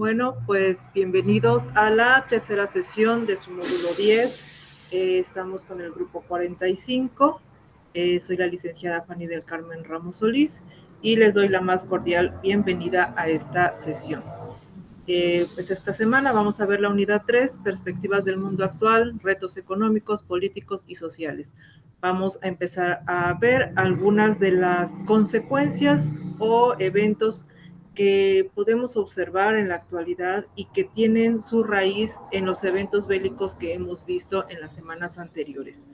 Bueno, pues bienvenidos a la tercera sesión de su módulo 10. Estamos con el grupo 45. Soy la licenciada Fanny del Carmen Ramos Solís y les doy la más cordial bienvenida a esta sesión. Pues esta semana vamos a ver la unidad 3, perspectivas del mundo actual, retos económicos, políticos y sociales. Vamos a empezar a ver algunas de las consecuencias o eventos que podemos observar en la actualidad y que tienen su raíz en los eventos bélicos que hemos visto en las semanas anteriores.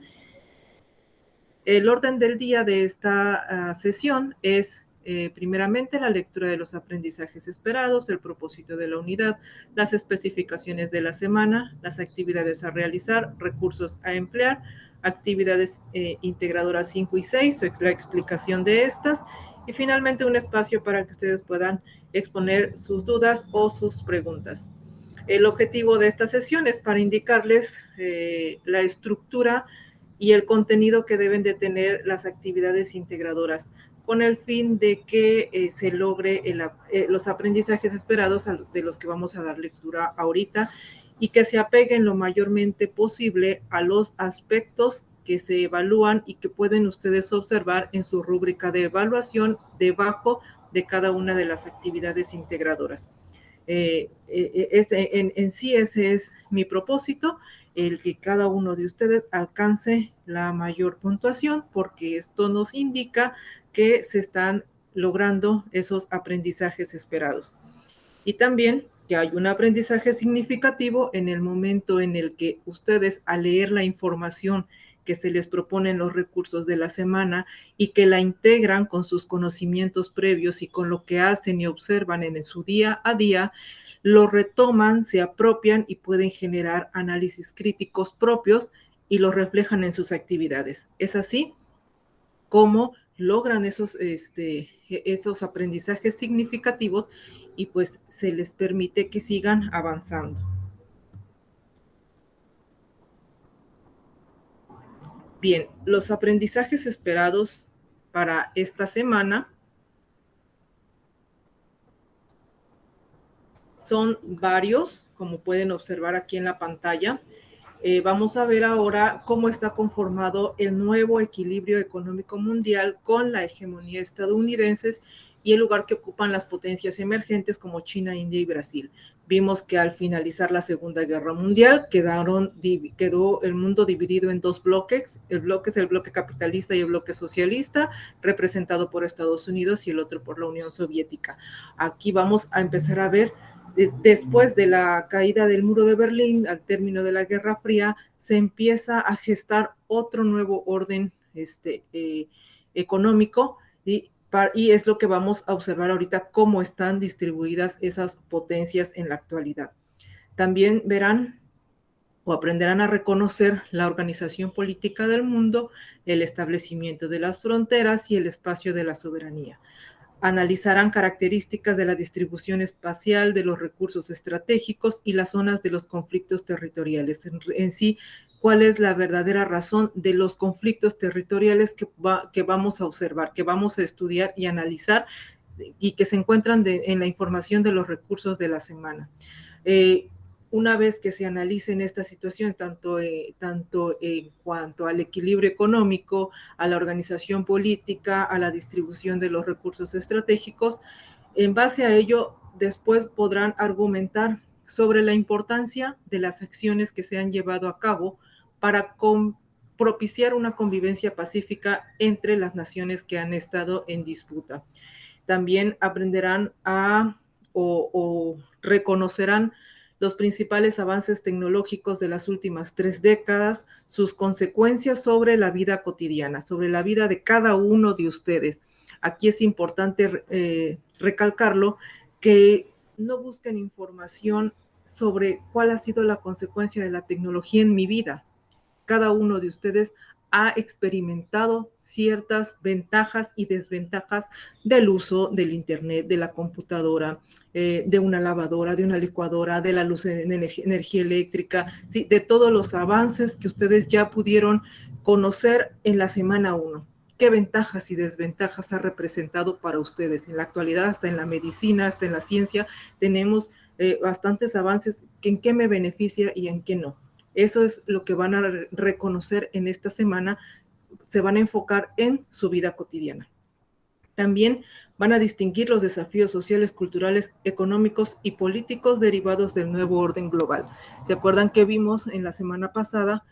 El orden del día de esta sesión es primeramente la lectura de los aprendizajes esperados, el propósito de la unidad, las especificaciones de la semana, las actividades a realizar, recursos a emplear, actividades integradoras 5 y 6, la explicación de estas, y finalmente un espacio para que ustedes puedan exponer sus dudas o sus preguntas. El objetivo de esta sesión es para indicarles la estructura y el contenido que deben de tener las actividades integradoras, con el fin de que se logre los aprendizajes esperados de los que vamos a dar lectura ahorita y que se apeguen lo mayormente posible a los aspectos que se evalúan y que pueden ustedes observar en su rúbrica de evaluación debajo de cada una de las actividades integradoras. En sí ese es mi propósito, el que cada uno de ustedes alcance la mayor puntuación, porque esto nos indica que se están logrando esos aprendizajes esperados. Y también que hay un aprendizaje significativo en el momento en el que ustedes, al leer la información que se les propone en los recursos de la semana y que la integran con sus conocimientos previos y con lo que hacen y observan en su día a día, lo retoman, se apropian y pueden generar análisis críticos propios y lo reflejan en sus actividades. Es así como logran esos aprendizajes significativos y pues se les permite que sigan avanzando. Bien, los aprendizajes esperados para esta semana son varios, como pueden observar aquí en la pantalla. Vamos a ver ahora cómo está conformado el nuevo equilibrio económico mundial con la hegemonía estadounidense y el lugar que ocupan las potencias emergentes como China, India y Brasil. Vimos que al finalizar la Segunda Guerra Mundial quedó el mundo dividido en dos bloques. El bloque es el bloque capitalista y el bloque socialista, representado por Estados Unidos y el otro por la Unión Soviética. Aquí vamos a empezar a ver después de la caída del muro de Berlín, al término de la Guerra Fría, se empieza a gestar otro nuevo orden económico y es lo que vamos a observar ahorita, cómo están distribuidas esas potencias en la actualidad. También verán o aprenderán a reconocer la organización política del mundo, el establecimiento de las fronteras y el espacio de la soberanía. Analizarán características de la distribución espacial de los recursos estratégicos y las zonas de los conflictos territoriales. En sí, cuál es la verdadera razón de los conflictos territoriales que vamos a observar, que vamos a estudiar y analizar y que se encuentran en la información de los recursos de la semana. Una vez que se analicen esta situación, tanto en cuanto al equilibrio económico, a la organización política, a la distribución de los recursos estratégicos, en base a ello, después podrán argumentar sobre la importancia de las acciones que se han llevado a cabo para propiciar una convivencia pacífica entre las naciones que han estado en disputa. También aprenderán o reconocerán los principales avances tecnológicos de las últimas 3 décadas, sus consecuencias sobre la vida cotidiana, sobre la vida de cada uno de ustedes. Aquí es importante recalcarlo, que no busquen información sobre cuál ha sido la consecuencia de la tecnología en mi vida. Cada uno de ustedes ha experimentado ciertas ventajas y desventajas del uso del internet, de la computadora, de una lavadora, de una licuadora, de la luz de energía eléctrica, ¿sí? De todos los avances que ustedes ya pudieron conocer en la semana 1. qué ventajas y desventajas ha representado para ustedes. En la actualidad, hasta en la medicina, hasta en la ciencia, tenemos bastantes avances, en qué me beneficia y en qué no. Eso es lo que van a reconocer en esta semana, se van a enfocar en su vida cotidiana. También van a distinguir los desafíos sociales, culturales, económicos y políticos derivados del nuevo orden global. ¿Se acuerdan que vimos en la semana pasada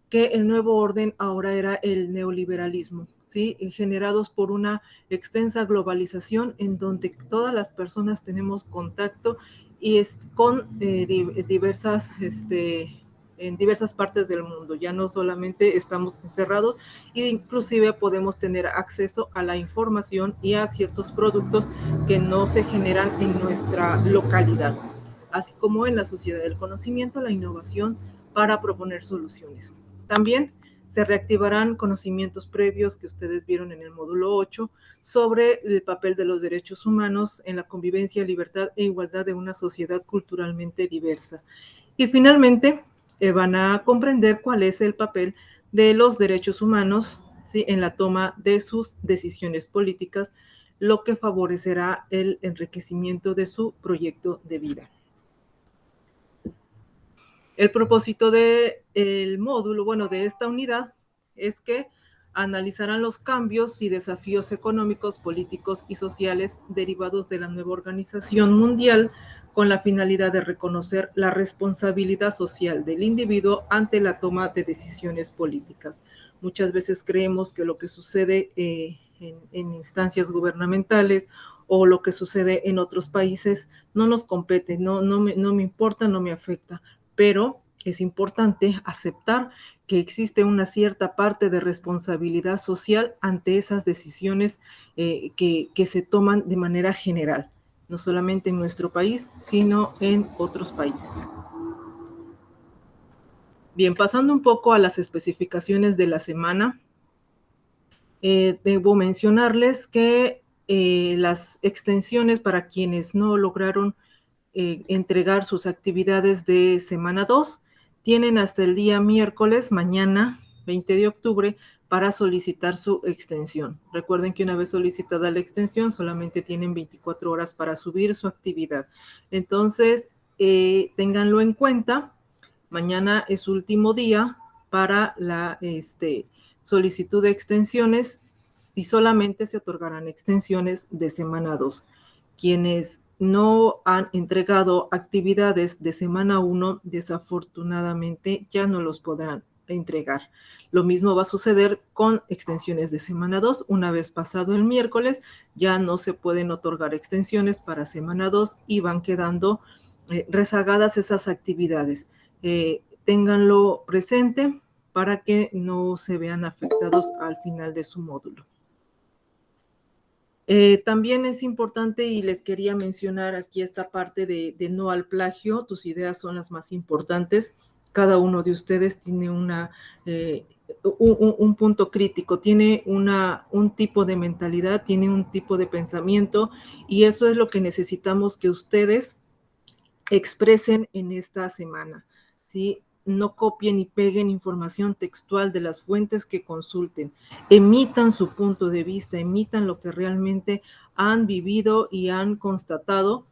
que el nuevo orden ahora era el neoliberalismo, ¿sí? Generados por una extensa globalización en donde todas las personas tenemos contacto y con diversas en diversas partes del mundo. Ya no solamente estamos encerrados, e inclusive podemos tener acceso a la información y a ciertos productos que no se generan en nuestra localidad, así como en la sociedad del conocimiento, la innovación para proponer soluciones. También se reactivarán conocimientos previos que ustedes vieron en el módulo 8 sobre el papel de los derechos humanos en la convivencia, libertad e igualdad de una sociedad culturalmente diversa. Y finalmente, van a comprender cuál es el papel de los derechos humanos, ¿sí?, en la toma de sus decisiones políticas, lo que favorecerá el enriquecimiento de su proyecto de vida. El propósito del módulo, bueno, de esta unidad, es que analizarán los cambios y desafíos económicos, políticos y sociales derivados de la nueva organización mundial, con la finalidad de reconocer la responsabilidad social del individuo ante la toma de decisiones políticas. Muchas veces creemos que lo que sucede en instancias gubernamentales o lo que sucede en otros países no nos compete, no me importa, no me afecta, pero es importante aceptar que existe una cierta parte de responsabilidad social ante esas decisiones que se toman de manera general, no solamente en nuestro país, sino en otros países. Bien, pasando un poco a las especificaciones de la semana, debo mencionarles que las extensiones para quienes no lograron entregar sus actividades de semana 2 tienen hasta el día miércoles, mañana, 20 de octubre, para solicitar su extensión. Recuerden que una vez solicitada la extensión, solamente tienen 24 horas para subir su actividad. Entonces, ténganlo en cuenta. Mañana es su último día para la solicitud de extensiones y solamente se otorgarán extensiones de semana 2. Quienes no han entregado actividades de semana 1, desafortunadamente ya no los podrán entregar. Lo mismo va a suceder con extensiones de semana 2. Una vez pasado el miércoles, ya no se pueden otorgar extensiones para semana 2 y van quedando rezagadas esas actividades. Ténganlo presente para que no se vean afectados al final de su módulo. También es importante y les quería mencionar aquí esta parte de no al plagio. Tus ideas son las más importantes. Cada uno de ustedes tiene un punto crítico, tiene un tipo de mentalidad, tiene un tipo de pensamiento y eso es lo que necesitamos que ustedes expresen en esta semana, ¿sí? No copien y peguen información textual de las fuentes que consulten. Emitan su punto de vista, emitan lo que realmente han vivido y han constatado,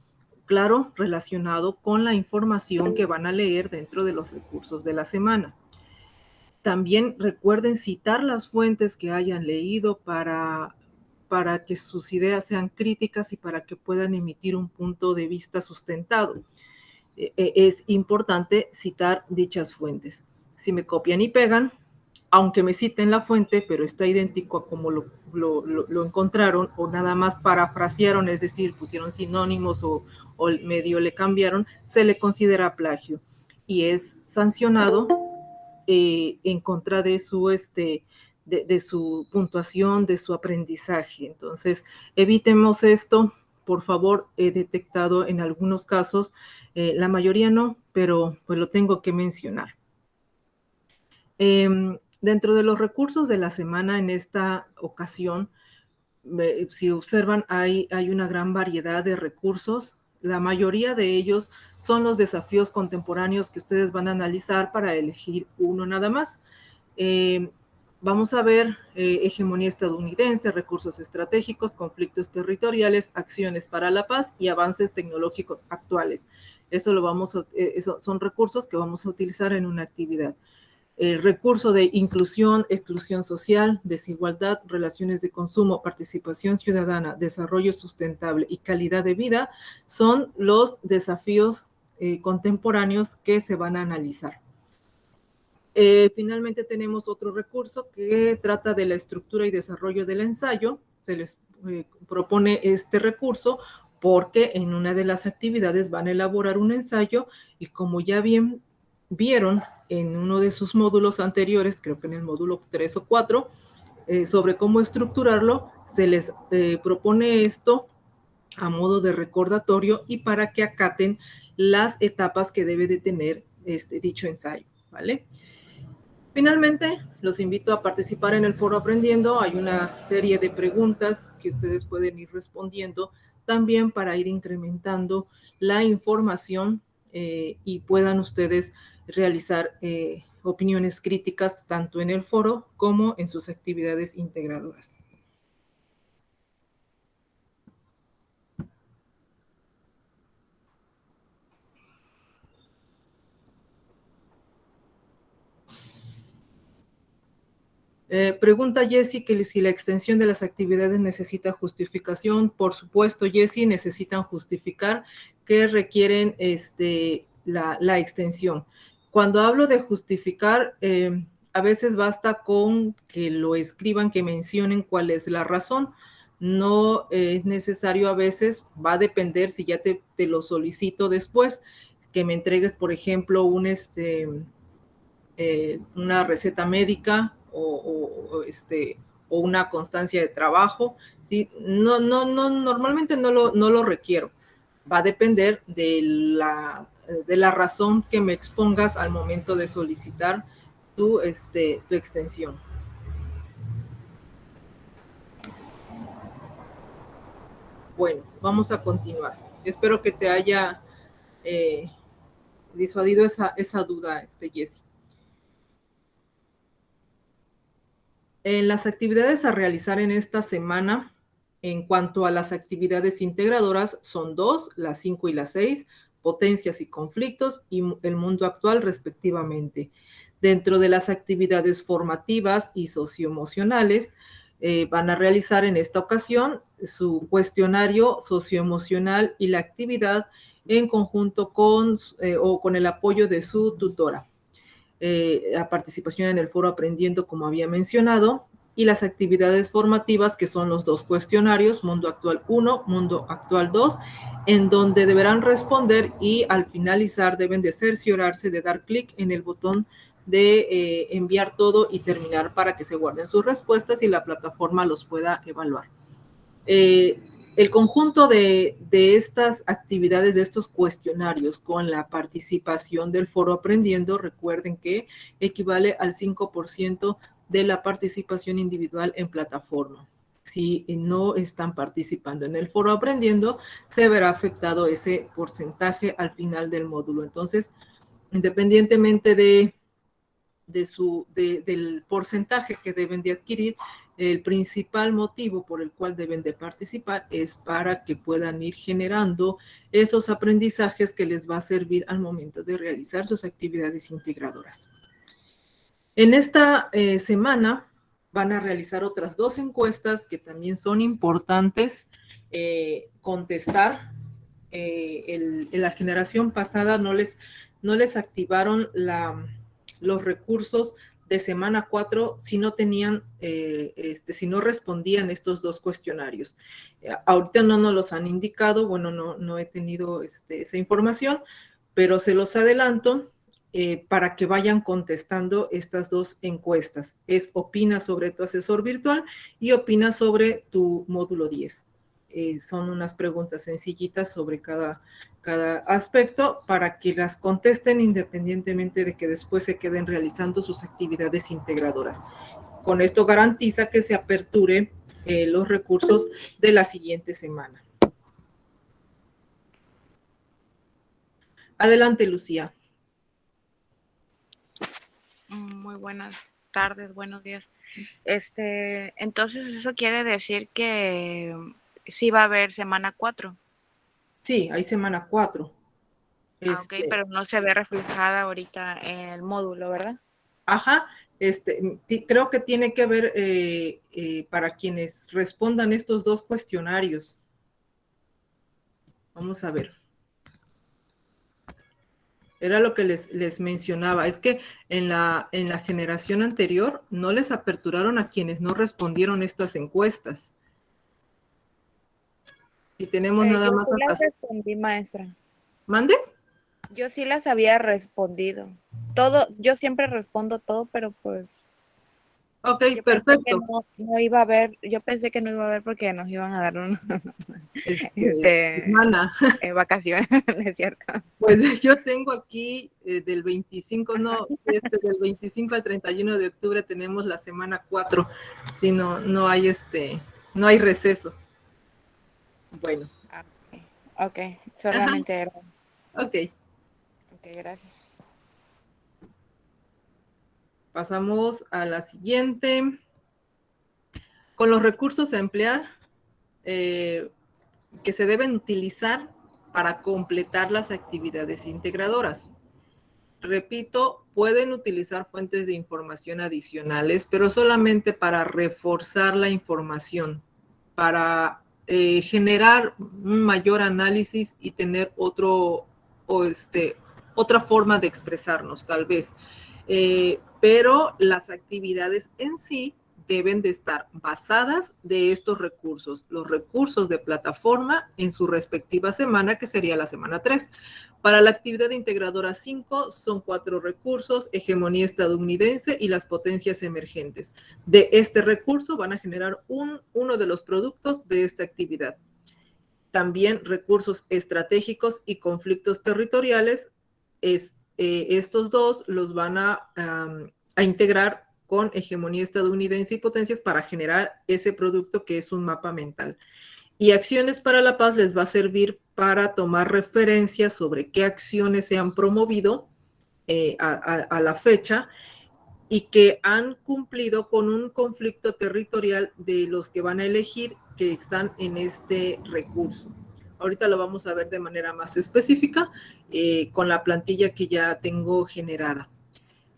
claro, relacionado con la información que van a leer dentro de los recursos de la semana. También recuerden citar las fuentes que hayan leído para que sus ideas sean críticas y para que puedan emitir un punto de vista sustentado. Es importante citar dichas fuentes. Si me copian y pegan, aunque me citen la fuente, pero está idéntico a como lo encontraron, o nada más parafrasearon, es decir, pusieron sinónimos o medio le cambiaron, se le considera plagio y es sancionado en contra de su puntuación, de su aprendizaje. Entonces, evitemos esto. Por favor, he detectado en algunos casos, la mayoría no, pero pues lo tengo que mencionar. Dentro de los recursos de la semana en esta ocasión, si observan, hay una gran variedad de recursos. La mayoría de ellos son los desafíos contemporáneos que ustedes van a analizar para elegir uno nada más. Vamos a ver hegemonía estadounidense, recursos estratégicos, conflictos territoriales, acciones para la paz y avances tecnológicos actuales. Eso son recursos que vamos a utilizar en una actividad. El recurso de inclusión, exclusión social, desigualdad, relaciones de consumo, participación ciudadana, desarrollo sustentable y calidad de vida son los desafíos contemporáneos que se van a analizar. Finalmente tenemos otro recurso que trata de la estructura y desarrollo del ensayo. Se les propone este recurso porque en una de las actividades van a elaborar un ensayo y como ya bien vieron en uno de sus módulos anteriores, creo que en el módulo 3 o 4, sobre cómo estructurarlo, se les propone esto a modo de recordatorio y para que acaten las etapas que debe de tener dicho ensayo, ¿vale? Finalmente, los invito a participar en el foro Aprendiendo. Hay una serie de preguntas que ustedes pueden ir respondiendo también para ir incrementando la información y puedan ustedes realizar opiniones críticas tanto en el foro como en sus actividades integradoras. Pregunta Jessie que si la extensión de las actividades necesita justificación. Por supuesto, Jessie, necesitan justificar que requieren la extensión. Cuando hablo de justificar, a veces basta con que lo escriban, que mencionen cuál es la razón. No es necesario a veces, va a depender si ya te lo solicito después, que me entregues, por ejemplo, una receta médica o una constancia de trabajo, ¿sí? Normalmente no lo requiero. Va a depender de la razón que me expongas al momento de solicitar tu extensión. Bueno, vamos a continuar. Espero que te haya disuadido esa duda, Jessie. En las actividades a realizar en esta semana, en cuanto a las actividades integradoras, son 2, las 5 y las 6, potencias y conflictos y el mundo actual respectivamente. Dentro de las actividades formativas y socioemocionales, van a realizar en esta ocasión su cuestionario socioemocional y la actividad en conjunto con el apoyo de su tutora. La participación en el foro Aprendiendo, como había mencionado, y las actividades formativas, que son los 2 cuestionarios, Mundo Actual 1, Mundo Actual 2, en donde deberán responder y al finalizar deben de cerciorarse de dar clic en el botón de enviar todo y terminar para que se guarden sus respuestas y la plataforma los pueda evaluar. El conjunto de estas actividades, de estos cuestionarios con la participación del foro Aprendiendo, recuerden que equivale al 5% de la participación individual en plataforma. Si no están participando en el foro Aprendiendo, se verá afectado ese porcentaje al final del módulo. Entonces, independientemente del porcentaje que deben de adquirir, el principal motivo por el cual deben de participar es para que puedan ir generando esos aprendizajes que les va a servir al momento de realizar sus actividades integradoras. En esta semana van a realizar otras 2 encuestas que también son importantes contestar. En la generación pasada no les activaron los recursos de semana 4 si no tenían, si no respondían estos 2 cuestionarios. Ahorita no nos los han indicado, bueno, no he tenido esa información, pero se los adelanto para que vayan contestando estas 2 encuestas. Opina sobre tu asesor virtual y opina sobre tu módulo 10. Son unas preguntas sencillitas sobre cada aspecto para que las contesten independientemente de que después se queden realizando sus actividades integradoras. Con esto garantiza que se aperture los recursos de la siguiente semana. Adelante, Lucía. Muy buenas tardes, buenos días. Entonces eso quiere decir que sí va a haber semana 4. Sí, hay semana 4. Ah, ok, pero no se ve reflejada ahorita en el módulo, ¿verdad? Ajá, creo que tiene que ver para quienes respondan estos dos cuestionarios. Vamos a ver. Era lo que les mencionaba, es que en la generación anterior no les aperturaron a quienes no respondieron estas encuestas. Y tenemos nada Yo más sí las hasta... respondí, maestra. ¿Mande? Yo sí las había respondido. Todo, yo siempre respondo todo, pero pues Ok, yo pensé que perfecto. no iba a haber, yo pensé que no iba a haber porque nos iban a dar un, Hermana, vacaciones, ¿no es cierto? pues yo tengo aquí del 25, Ajá. no, del 25 al 31 de octubre tenemos la semana 4, si no, no hay no hay receso. Bueno. Ok, Ajá, solamente era. ok. Ok, gracias. Pasamos a la siguiente. Con los recursos a emplear que se deben utilizar para completar las actividades integradoras. Repito, pueden utilizar fuentes de información adicionales, pero solamente para reforzar la información, para generar un mayor análisis y tener otra forma de expresarnos, tal vez. Pero las actividades en sí deben de estar basadas de estos recursos, los recursos de plataforma en su respectiva semana, que sería la semana 3. Para la actividad integradora 5 son 4 recursos, hegemonía estadounidense y las potencias emergentes. De este recurso van a generar uno de los productos de esta actividad. También recursos estratégicos y conflictos territoriales. Estos dos los van a integrar con hegemonía estadounidense y potencias para generar ese producto que es un mapa mental. Y acciones para la paz les va a servir para tomar referencias sobre qué acciones se han promovido a la fecha y que han cumplido con un conflicto territorial de los que van a elegir que están en este recurso. Ahorita lo vamos a ver de manera más específica con la plantilla que ya tengo generada.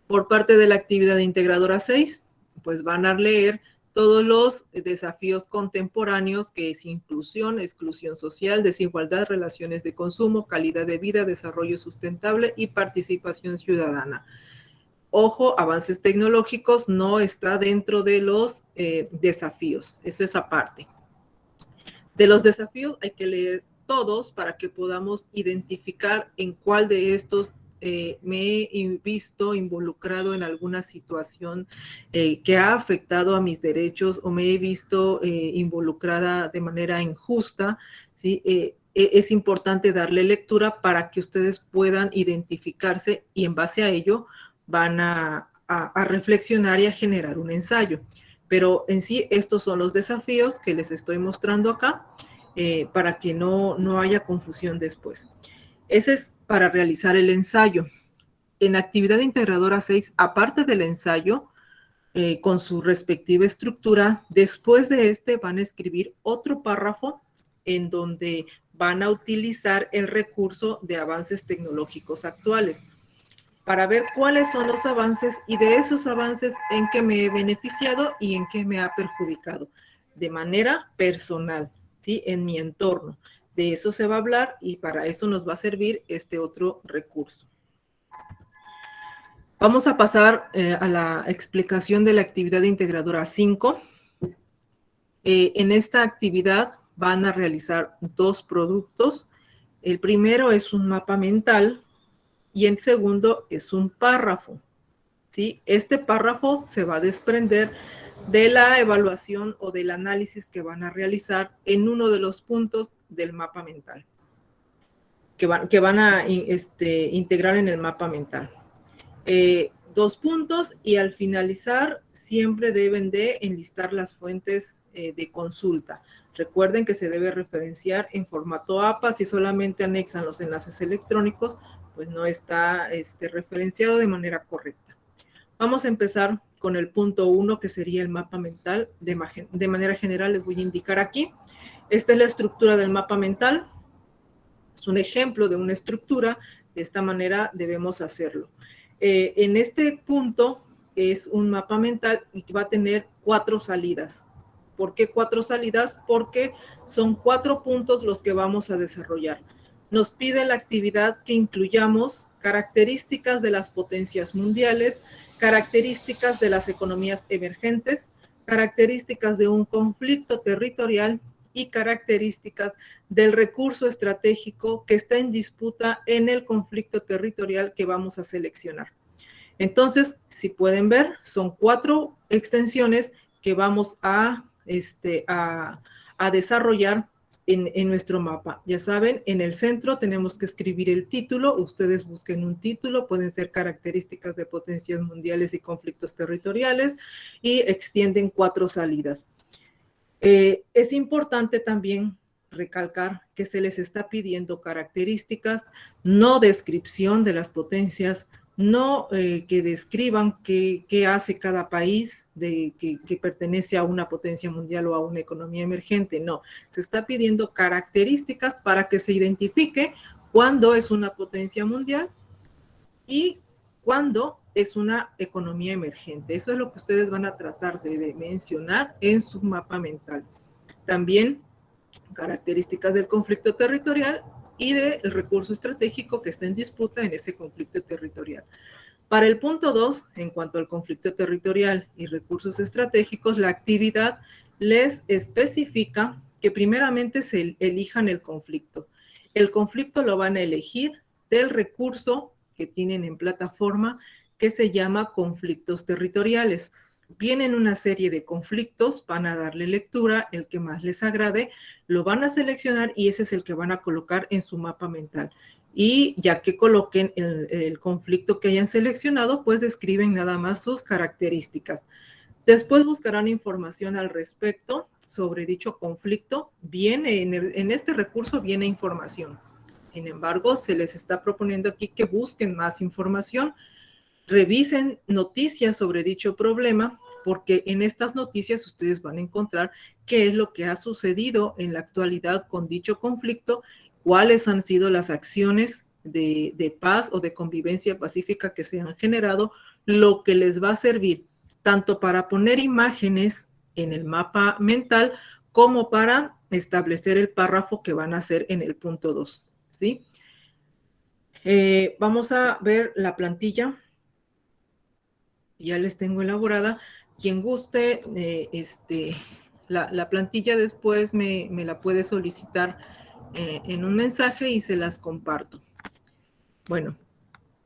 Por parte de la actividad integradora 6, pues van a leer todos los desafíos contemporáneos que es inclusión, exclusión social, desigualdad, relaciones de consumo, calidad de vida, desarrollo sustentable y participación ciudadana. Ojo, avances tecnológicos no está dentro de los desafíos, eso es aparte. De los desafíos hay que leer todos para que podamos identificar en cuál de estos me he visto involucrado en alguna situación que ha afectado a mis derechos o me he visto involucrada de manera injusta, ¿sí? Es importante darle lectura para que ustedes puedan identificarse y en base a ello van a reflexionar y a generar un ensayo. Pero en sí, estos son los desafíos que les estoy mostrando acá para que no haya confusión después. Ese es para realizar el ensayo. En actividad integradora 6, aparte del ensayo, con su respectiva estructura, después de este van a escribir otro párrafo en donde van a utilizar el recurso de avances tecnológicos actuales para ver cuáles son los avances y de esos avances en qué me he beneficiado y en qué me ha perjudicado de manera personal, ¿sí? En mi entorno. De eso se va a hablar y para eso nos va a servir este otro recurso. Vamos a pasar a la explicación de la actividad integradora 5. En esta actividad van a realizar dos productos. El primero es un mapa mental y el segundo es un párrafo. ¿Sí? Este párrafo se va a desprender de la evaluación o del análisis que van a realizar en uno de los puntos del mapa mental, que van a integrar en el mapa mental. 2 puntos y al finalizar siempre deben de enlistar las fuentes de consulta. Recuerden que se debe referenciar en formato APA, si solamente anexan los enlaces electrónicos, pues no está referenciado de manera correcta. Vamos a empezar con con el punto 1, que sería el mapa mental. De manera general les voy a indicar aquí. Esta es la estructura del mapa mental. Es un ejemplo de una estructura. De esta manera debemos hacerlo. En este punto es un mapa mental y va a tener 4 salidas. ¿Por qué 4 salidas? Porque son 4 puntos los que vamos a desarrollar. Nos pide la actividad que incluyamos características de las potencias mundiales, características de las economías emergentes, características de un conflicto territorial y características del recurso estratégico que está en disputa en el conflicto territorial que vamos a seleccionar. Entonces, si pueden ver, son 4 extensiones que vamos a desarrollar en nuestro mapa. Ya saben, en el centro tenemos que escribir el título. Ustedes busquen un título, pueden ser características de potencias mundiales y conflictos territoriales, y extienden 4 salidas. Es importante también recalcar que se les está pidiendo características, no descripción de las potencias, no que describan qué hace cada país que pertenece a una potencia mundial o a una economía emergente. No, se está pidiendo características para que se identifique cuándo es una potencia mundial y cuándo es una economía emergente. Eso es lo que ustedes van a tratar de mencionar en su mapa mental. También características del conflicto territorial y del recurso estratégico que está en disputa en ese conflicto territorial. Para el punto 2, en cuanto al conflicto territorial y recursos estratégicos, la actividad les especifica que primeramente se elijan el conflicto. El conflicto lo van a elegir del recurso que tienen en plataforma, que se llama conflictos territoriales. Vienen una serie de conflictos, van a darle lectura, el que más les agrade, lo van a seleccionar y ese es el que van a colocar en su mapa mental. Y ya que coloquen el conflicto que hayan seleccionado, pues describen nada más sus características. Después buscarán información al respecto sobre dicho conflicto. Viene en este recurso viene información. Sin embargo, se les está proponiendo aquí que busquen más información, revisen noticias sobre dicho problema, porque en estas noticias ustedes van a encontrar qué es lo que ha sucedido en la actualidad con dicho conflicto, cuáles han sido las acciones de paz o de convivencia pacífica que se han generado, lo que les va a servir tanto para poner imágenes en el mapa mental como para establecer el párrafo que van a hacer en el punto 2, ¿sí? Vamos a ver la plantilla. Ya les tengo elaborada. Quien guste, la plantilla después me la puede solicitar en un mensaje y se las comparto. Bueno,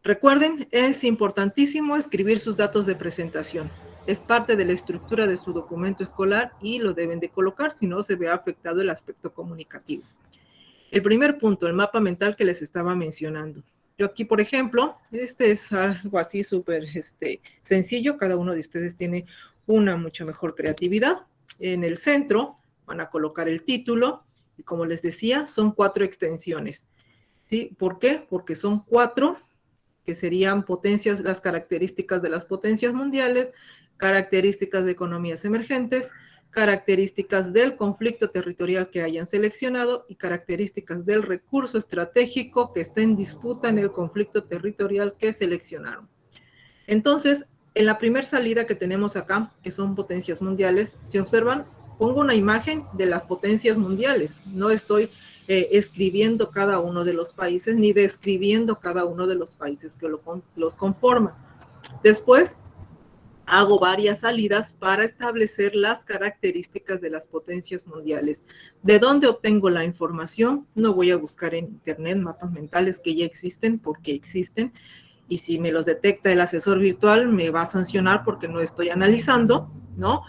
recuerden, es importantísimo escribir sus datos de presentación. Es parte de la estructura de su documento escolar y lo deben de colocar, si no se ve afectado el aspecto comunicativo. El primer punto, el mapa mental que les estaba mencionando. Yo aquí, por ejemplo, este es algo así súper sencillo. Cada uno de ustedes tiene una mucho mejor creatividad. En el centro van a colocar el título y como les decía, son 4 extensiones. ¿Sí? ¿Por qué? Porque son 4 que serían potencias, las características de las potencias mundiales, características de economías emergentes, características del conflicto territorial que hayan seleccionado y características del recurso estratégico que esté en disputa en el conflicto territorial que seleccionaron. Entonces, en la primera salida que tenemos acá, que son potencias mundiales, si observan, pongo una imagen de las potencias mundiales. No estoy escribiendo cada uno de los países ni describiendo cada uno de los países que los conforman. Después, hago varias salidas para establecer las características de las potencias mundiales. ¿De dónde obtengo la información? No voy a buscar en internet mapas mentales que ya existen, porque existen, y si me los detecta el asesor virtual me va a sancionar porque no estoy analizando, ¿no?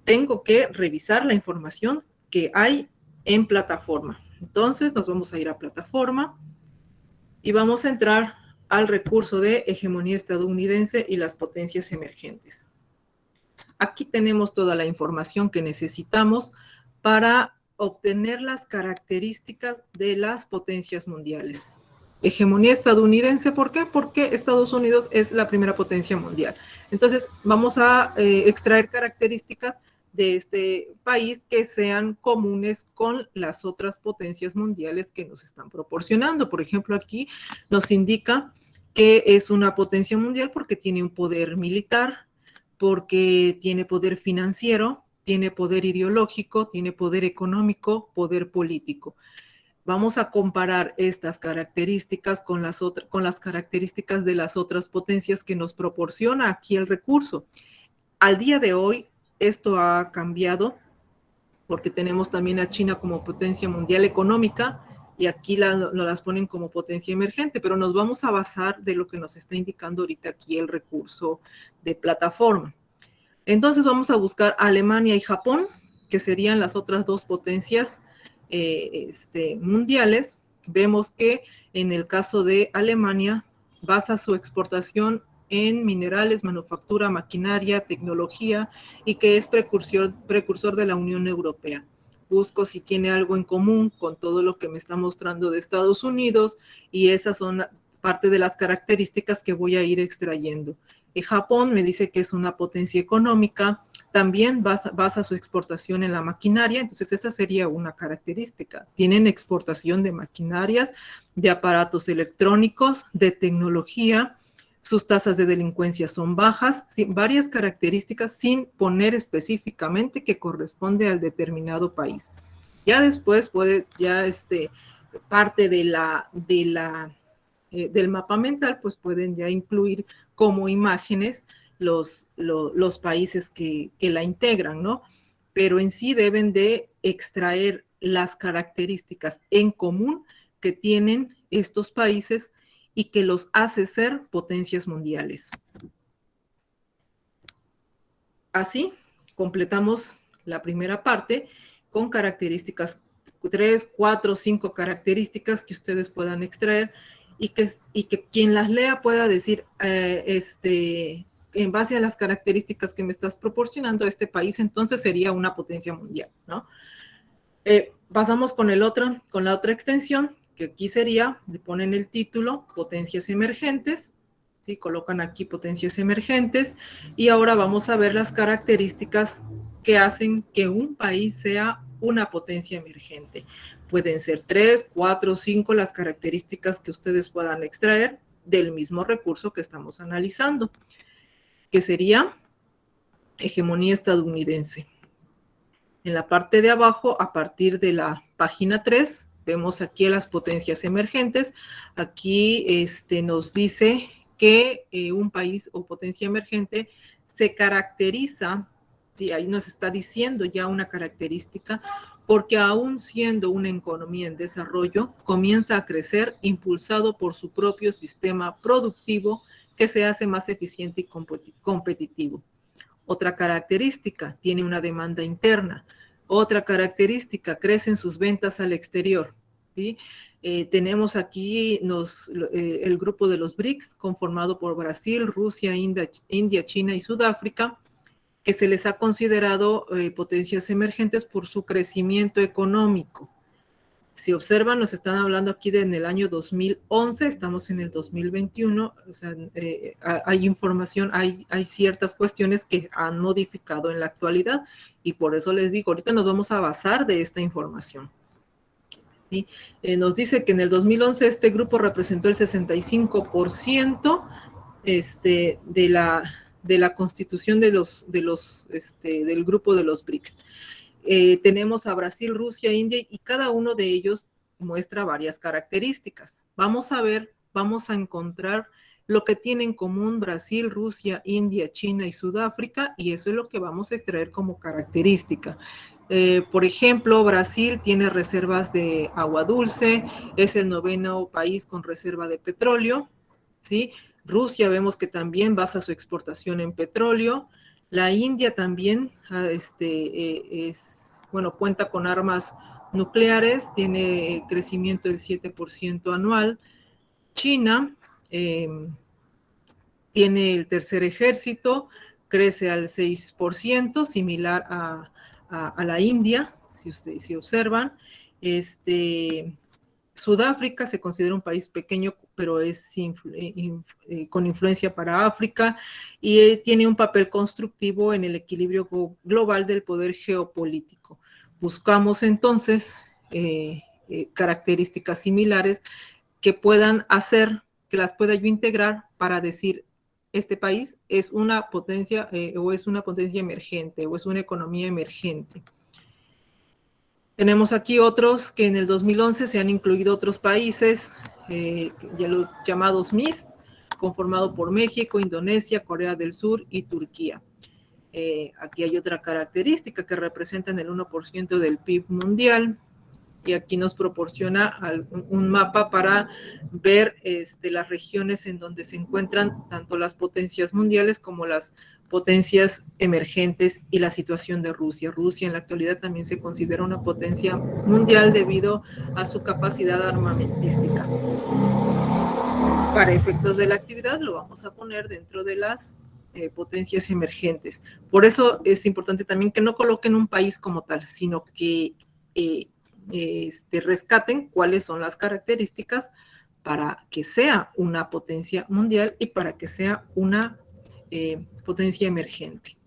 Tengo que revisar la información que hay en plataforma. Entonces nos vamos a ir a plataforma y vamos a entrar al recurso de hegemonía estadounidense y las potencias emergentes. Aquí tenemos toda la información que necesitamos para obtener las características de las potencias mundiales. hegemonía estadounidense. ¿Por qué? Porque Estados Unidos es la primera potencia mundial. Entonces, vamos a extraer características de este país que sean comunes con las otras potencias mundiales que nos están proporcionando. Por ejemplo, aquí nos indica que es una potencia mundial porque tiene un poder militar, porque tiene poder financiero, tiene poder ideológico, tiene poder económico, poder político. Vamos a comparar estas características con las características de las otras potencias que nos proporciona aquí el recurso. Al día de hoy, esto ha cambiado porque tenemos también a China como potencia mundial económica y aquí nos las ponen como potencia emergente, pero nos vamos a basar de lo que nos está indicando ahorita aquí el recurso de plataforma. Entonces vamos a buscar Alemania y Japón, que serían las otras dos potencias mundiales. Vemos que en el caso de Alemania basa su exportación en minerales, manufactura, maquinaria, tecnología, y que es precursor de la Unión Europea. Busco si tiene algo en común con todo lo que me está mostrando de Estados Unidos, y esas son parte de las características que voy a ir extrayendo. Japón me dice que es una potencia económica, también basa su exportación en la maquinaria, entonces esa sería una característica. Tienen exportación de maquinarias, de aparatos electrónicos, de tecnología, sus tasas de delincuencia son bajas, ¿sí? Varias características sin poner específicamente que corresponde al determinado país. Ya después puede, parte del mapa mental, pues pueden ya incluir como imágenes los países que la integran, ¿no? Pero en sí deben de extraer las características en común que tienen estos países y que los hace ser potencias mundiales. Así, completamos la primera parte con características, 3, 4, 5 características que ustedes puedan extraer y que quien las lea pueda decir, en base a las características que me estás proporcionando, este país entonces sería una potencia mundial, ¿no? Pasamos con la otra extensión, que aquí sería, le ponen el título, potencias emergentes, ¿sí? Colocan aquí potencias emergentes, y ahora vamos a ver las características que hacen que un país sea una potencia emergente. Pueden ser 3, 4, 5 las características que ustedes puedan extraer del mismo recurso que estamos analizando, que sería hegemonía estadounidense. En la parte de abajo, a partir de la página 3, vemos aquí las potencias emergentes. Aquí nos dice que un país o potencia emergente se caracteriza, sí, ahí nos está diciendo ya una característica, porque aún siendo una economía en desarrollo, comienza a crecer impulsado por su propio sistema productivo que se hace más eficiente y competitivo. Otra característica, tiene una demanda interna. Otra característica, crecen sus ventas al exterior, ¿sí? Tenemos aquí el grupo de los BRICS, conformado por Brasil, Rusia, India, China y Sudáfrica, que se les ha considerado potencias emergentes por su crecimiento económico. Si observan, nos están hablando aquí en el año 2011, estamos en el 2021, o sea, hay información, hay ciertas cuestiones que han modificado en la actualidad, y por eso les digo, ahorita nos vamos a basar de esta información. ¿Sí? Nos dice que en el 2011 este grupo representó el 65% de la constitución del grupo de los BRICS. Tenemos a Brasil, Rusia, India, y cada uno de ellos muestra varias características. Vamos a encontrar lo que tienen en común Brasil, Rusia, India, China y Sudáfrica, y eso es lo que vamos a extraer como característica. Por ejemplo, Brasil tiene reservas de agua dulce, es el 9º país con reserva de petróleo, ¿sí? Rusia vemos que también basa su exportación en petróleo. La India también cuenta con armas nucleares, tiene crecimiento del 7% anual. China tiene el tercer ejército, crece al 6%, similar a la India, si observan. Sudáfrica se considera un país pequeño, pero es con influencia para África y tiene un papel constructivo en el equilibrio global del poder geopolítico. Buscamos entonces características similares que puedan hacer, que las pueda yo integrar para decir, este país es una potencia o es una potencia emergente o es una economía emergente. Tenemos aquí otros que en el 2011 se han incluido otros países, ya los llamados MIS, conformado por México, Indonesia, Corea del Sur y Turquía. Aquí hay otra característica que representan el 1% del PIB mundial, y aquí nos proporciona un mapa para ver las regiones en donde se encuentran tanto las potencias mundiales como las potencias emergentes y la situación de Rusia. Rusia en la actualidad también se considera una potencia mundial debido a su capacidad armamentística. Para efectos de la actividad lo vamos a poner dentro de las potencias emergentes. Por eso es importante también que no coloquen un país como tal, sino que rescaten cuáles son las características para que sea una potencia mundial y para que sea una potencia emergente.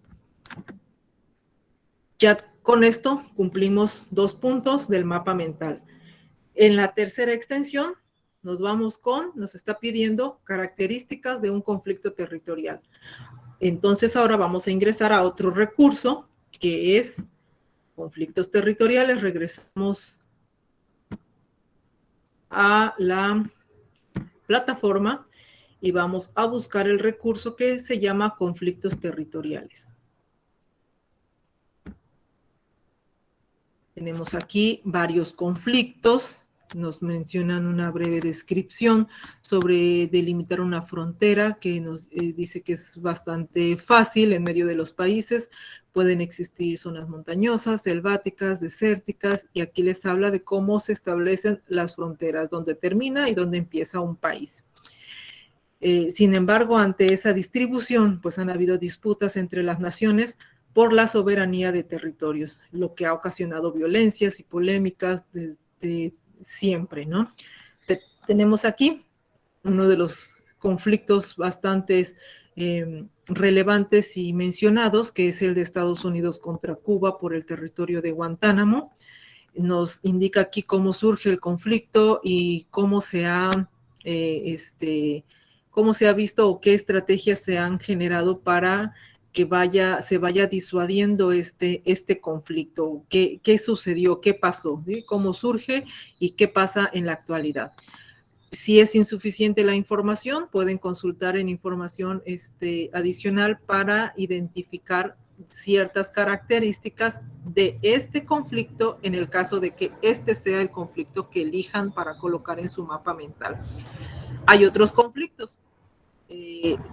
Ya con esto cumplimos 2 puntos del mapa mental. En la tercera extensión nos está pidiendo características de un conflicto territorial. Entonces ahora vamos a ingresar a otro recurso que es conflictos territoriales. Regresamos a la plataforma y vamos a buscar el recurso que se llama conflictos territoriales. Tenemos aquí varios conflictos, nos mencionan una breve descripción sobre delimitar una frontera que nos dice que es bastante fácil en medio de los países. Pueden existir zonas montañosas, selváticas, desérticas, y aquí les habla de cómo se establecen las fronteras, dónde termina y dónde empieza un país. Sin embargo, ante esa distribución, pues han habido disputas entre las naciones por la soberanía de territorios, lo que ha ocasionado violencias y polémicas desde siempre, ¿no? Tenemos aquí uno de los conflictos bastante relevantes y mencionados, que es el de Estados Unidos contra Cuba por el territorio de Guantánamo. Nos indica aquí cómo surge el conflicto y cómo se ha visto o qué estrategias se han generado para que se vaya disuadiendo este conflicto, qué sucedió, qué pasó, ¿sí? Cómo surge y qué pasa en la actualidad. Si es insuficiente la información, pueden consultar en información adicional para identificar ciertas características de este conflicto en el caso de que este sea el conflicto que elijan para colocar en su mapa mental. Hay otros conflictos.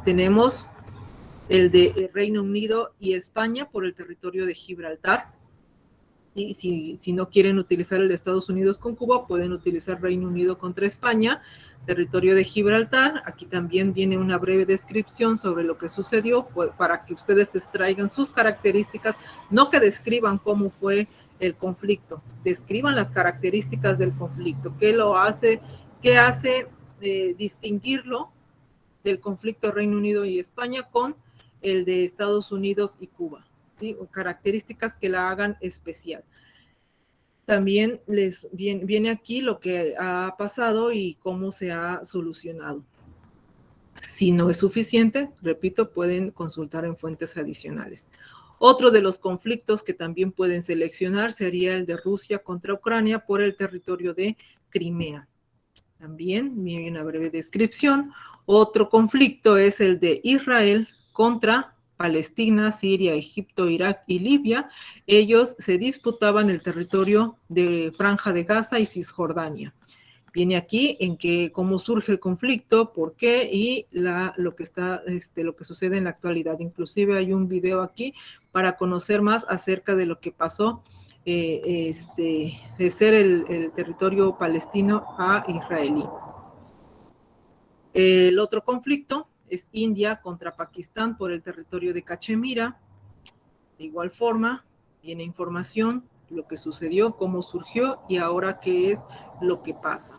Tenemos el de Reino Unido y España por el territorio de Gibraltar. Y si no quieren utilizar el de Estados Unidos con Cuba, pueden utilizar Reino Unido contra España, territorio de Gibraltar. Aquí también viene una breve descripción sobre lo que sucedió, pues, para que ustedes extraigan sus características, no que describan cómo fue el conflicto, describan las características del conflicto, qué hace distinguirlo del conflicto Reino Unido y España con el de Estados Unidos y Cuba, ¿sí? O características que la hagan especial. También les viene aquí lo que ha pasado y cómo se ha solucionado. Si no es suficiente, repito, pueden consultar en fuentes adicionales. Otro de los conflictos que también pueden seleccionar sería el de Rusia contra Ucrania por el territorio de Crimea. También viene una breve descripción. Otro conflicto es el de Israel contra Palestina, Siria, Egipto, Irak y Libia. Ellos se disputaban el territorio de Franja de Gaza y Cisjordania. Viene aquí en que cómo surge el conflicto, por qué y lo que sucede en la actualidad. Inclusive hay un video aquí para conocer más acerca de lo que pasó de ser el territorio palestino a israelí. El otro conflicto es India contra Pakistán por el territorio de Cachemira. De igual forma, viene información, lo que sucedió, cómo surgió y ahora qué es lo que pasa.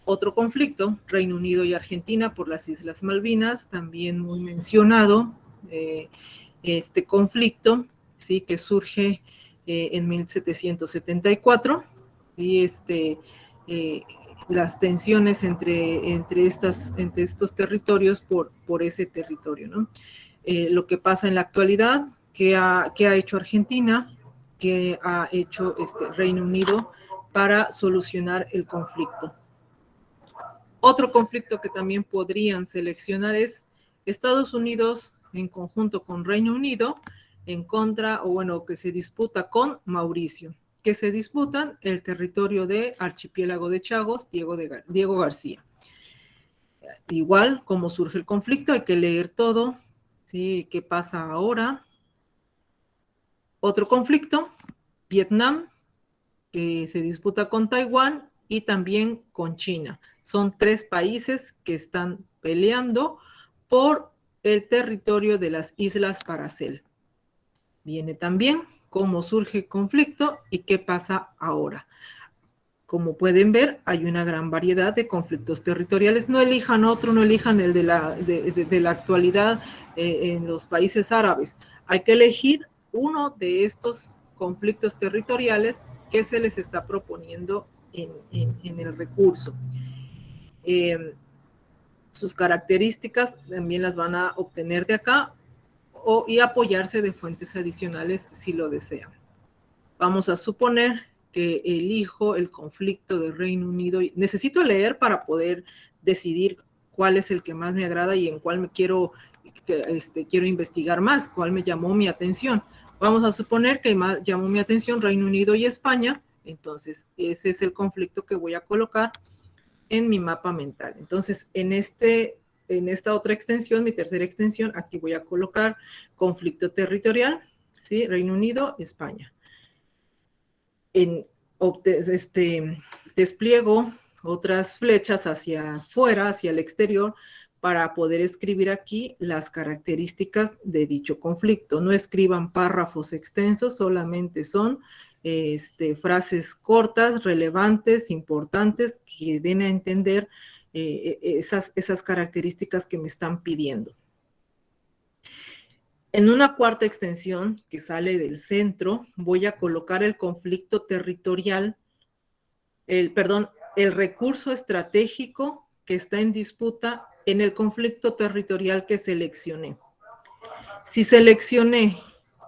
Otro conflicto, Reino Unido y Argentina por las Islas Malvinas, también muy mencionado, este conflicto, ¿sí? Que surge en 1774, y las tensiones entre estos territorios por ese territorio, ¿no? Lo que pasa en la actualidad, ¿qué ha hecho Argentina? ¿Qué ha hecho Reino Unido para solucionar el conflicto? Otro conflicto que también podrían seleccionar es Estados Unidos en conjunto con Reino Unido en contra, o bueno, que se disputa con Mauricio, que se disputan el territorio de Archipiélago de Chagos, Diego García. Igual, como surge el conflicto, hay que leer todo, ¿sí? ¿Qué pasa ahora? Otro conflicto, Vietnam, que se disputa con Taiwán y también con China. Son 3 países que están peleando por el territorio de las Islas Paracel. Viene también cómo surge el conflicto y qué pasa ahora. Como pueden ver, hay una gran variedad de conflictos territoriales. No elijan otro, no elijan el de la actualidad en los países árabes. Hay que elegir uno de estos conflictos territoriales que se les está proponiendo en el recurso. Sus características también las van a obtener de acá y apoyarse de fuentes adicionales si lo desean. Vamos a suponer que elijo el conflicto de Reino Unido. Necesito leer para poder decidir cuál es el que más me agrada y en cuál me quiero investigar más, cuál me llamó mi atención. Vamos a suponer que llamó mi atención Reino Unido y España, entonces ese es el conflicto que voy a colocar en mi mapa mental. Entonces, en esta otra extensión, mi tercera extensión, aquí voy a colocar conflicto territorial, ¿sí? Reino Unido, España. Despliego otras flechas hacia afuera, hacia el exterior, para poder escribir aquí las características de dicho conflicto. No escriban párrafos extensos, solamente son frases cortas, relevantes, importantes, que den a entender esas características que me están pidiendo. En una cuarta extensión que sale del centro, voy a colocar el conflicto territorial, el recurso estratégico que está en disputa en el conflicto territorial que seleccioné. Si seleccioné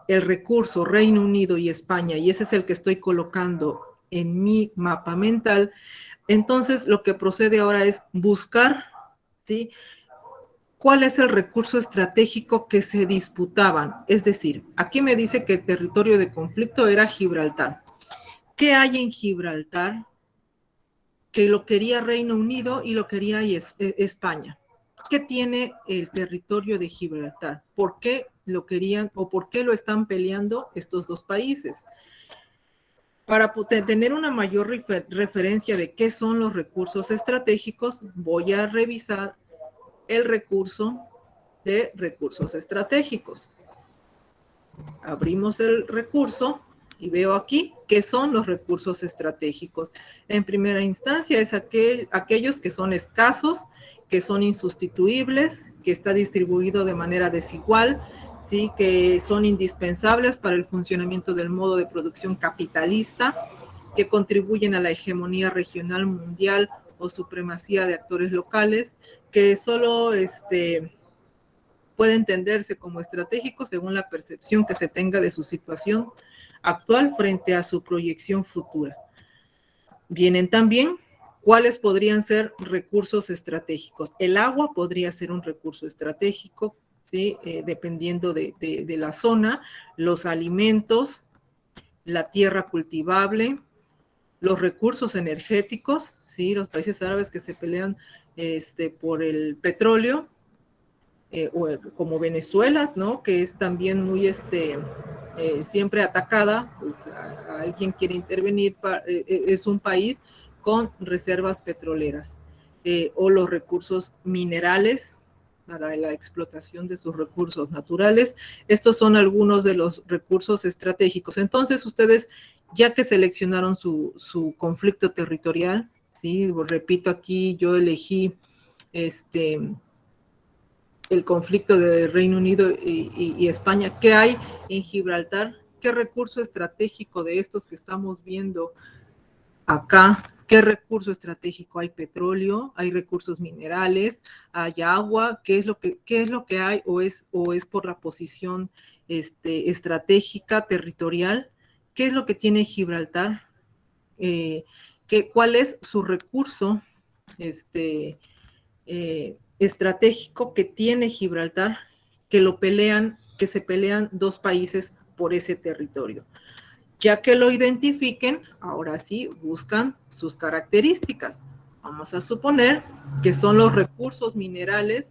el recurso Reino Unido y España, y ese es el que estoy colocando en mi mapa mental, entonces lo que procede ahora es buscar, ¿sí?, ¿cuál es el recurso estratégico que se disputaban? Es decir, aquí me dice que el territorio de conflicto era Gibraltar. ¿Qué hay en Gibraltar que lo quería Reino Unido y lo quería España? ¿Qué tiene el territorio de Gibraltar? ¿Por qué lo querían o por qué lo están peleando estos dos países? Para tener una mayor referencia de qué son los recursos estratégicos, voy a revisar el recurso de recursos estratégicos. Abrimos el recurso y veo aquí qué son los recursos estratégicos. En primera instancia es aquellos que son escasos, que son insustituibles, que está distribuido de manera desigual, ¿sí?, que son indispensables para el funcionamiento del modo de producción capitalista, que contribuyen a la hegemonía regional mundial o supremacía de actores locales, que solo puede entenderse como estratégico según la percepción que se tenga de su situación actual frente a su proyección futura. Vienen también cuáles podrían ser recursos estratégicos. El agua podría ser un recurso estratégico, ¿sí?, dependiendo de la zona, los alimentos, la tierra cultivable, los recursos energéticos, ¿sí?, los países árabes que se pelean por el petróleo, como Venezuela, ¿no?, que es también muy siempre atacada, pues alguien quiere intervenir, es un país con reservas petroleras, o los recursos minerales para la explotación de sus recursos naturales. Estos son algunos de los recursos estratégicos. Entonces, ustedes, ya que seleccionaron su conflicto territorial, ¿sí? Repito, aquí yo elegí el conflicto de Reino Unido y España. ¿Qué hay en Gibraltar? ¿Qué recurso estratégico de estos que estamos viendo acá? ¿Qué recurso estratégico? ¿Hay petróleo? ¿Hay recursos minerales? ¿Hay agua? ¿Qué es lo que hay? ¿O es por la posición estratégica, territorial? ¿Qué es lo que tiene Gibraltar? ¿Cuál es su recurso estratégico que tiene Gibraltar, que se pelean dos países por ese territorio? Ya que lo identifiquen, ahora sí buscan sus características. Vamos a suponer que son los recursos minerales,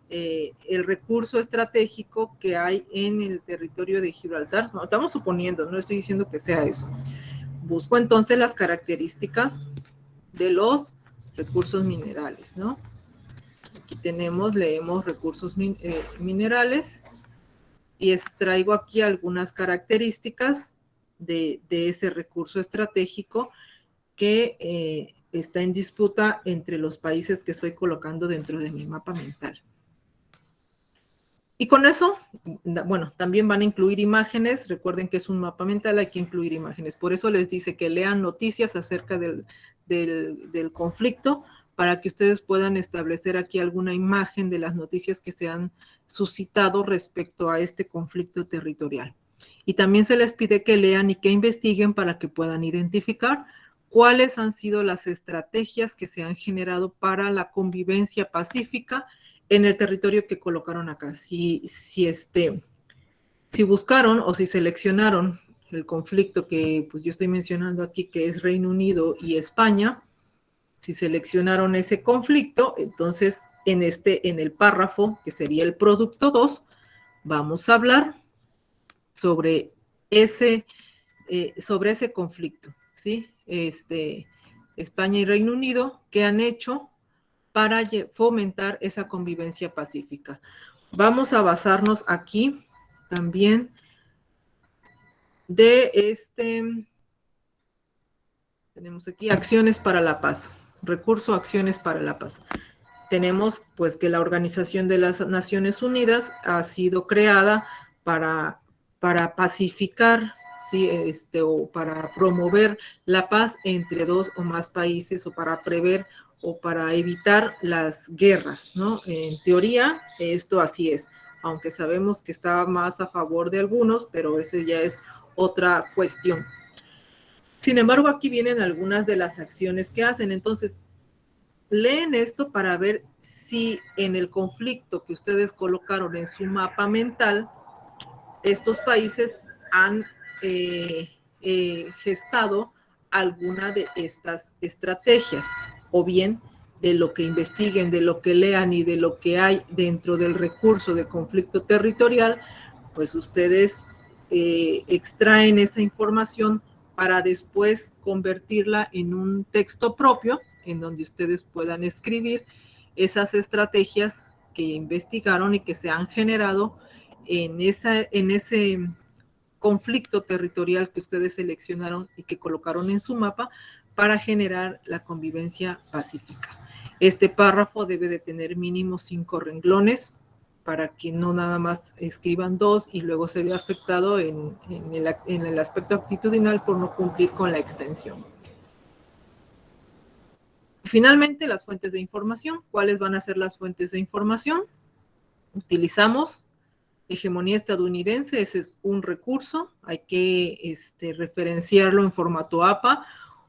el recurso estratégico que hay en el territorio de Gibraltar. No, estamos suponiendo, no estoy diciendo que sea eso. Busco entonces las características de los recursos minerales, ¿no? Aquí leemos recursos minerales y extraigo aquí algunas características de ese recurso estratégico que está en disputa entre los países que estoy colocando dentro de mi mapa mental. Y con eso, bueno, también van a incluir imágenes. Recuerden que es un mapa mental, hay que incluir imágenes. Por eso les dice que lean noticias acerca del conflicto, para que ustedes puedan establecer aquí alguna imagen de las noticias que se han suscitado respecto a este conflicto territorial. Y también se les pide que lean y que investiguen para que puedan identificar cuáles han sido las estrategias que se han generado para la convivencia pacífica en el territorio que colocaron acá. Si buscaron o si seleccionaron el conflicto que pues yo estoy mencionando aquí, que es Reino Unido y España, si seleccionaron ese conflicto, entonces en el párrafo, que sería el producto 2, vamos a hablar sobre ese conflicto, ¿sí? España y Reino Unido, ¿qué han hecho para fomentar esa convivencia pacífica? Vamos a basarnos aquí también de tenemos aquí acciones para la paz, recurso acciones para la paz. Tenemos pues que la Organización de las Naciones Unidas ha sido creada para pacificar, ¿sí? O para promover la paz entre dos o más países, o para prever o para evitar las guerras, ¿no? En teoría, esto así es, aunque sabemos que está más a favor de algunos, pero eso ya es otra cuestión. Sin embargo, aquí vienen algunas de las acciones que hacen. Entonces, leen esto para ver si en el conflicto que ustedes colocaron en su mapa mental, estos países han gestado alguna de estas estrategias, o bien de lo que investiguen, de lo que lean y de lo que hay dentro del recurso de conflicto territorial, pues ustedes extraen esa información para después convertirla en un texto propio, en donde ustedes puedan escribir esas estrategias que investigaron y que se han generado en ese conflicto territorial que ustedes seleccionaron y que colocaron en su mapa para generar la convivencia pacífica. Este párrafo debe de tener mínimo 5 renglones para que no nada más escriban 2 y luego se vea afectado en el aspecto actitudinal por no cumplir con la extensión. Finalmente, las fuentes de información. ¿Cuáles van a ser las fuentes de información? Utilizamos hegemonía estadounidense, ese es un recurso, hay que referenciarlo en formato APA.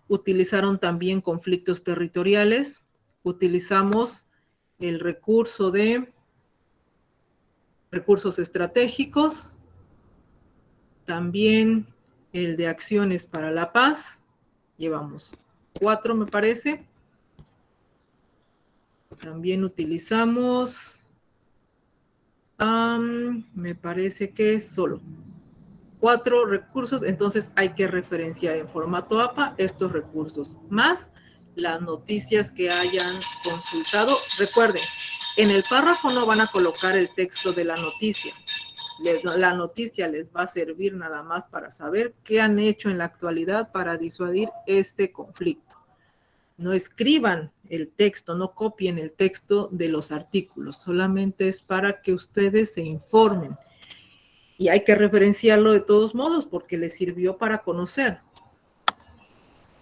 Utilizaron también conflictos territoriales, utilizamos el recurso de recursos estratégicos, también el de acciones para la paz, llevamos 4 me parece. También utilizamos, me parece que solo 4 recursos, entonces hay que referenciar en formato APA estos recursos, más las noticias que hayan consultado. Recuerden, en el párrafo no van a colocar el texto de la noticia. La noticia les va a servir nada más para saber qué han hecho en la actualidad para disuadir este conflicto. No escriban el texto, no copien el texto de los artículos, solamente es para que ustedes se informen. Y hay que referenciarlo de todos modos porque les sirvió para conocer.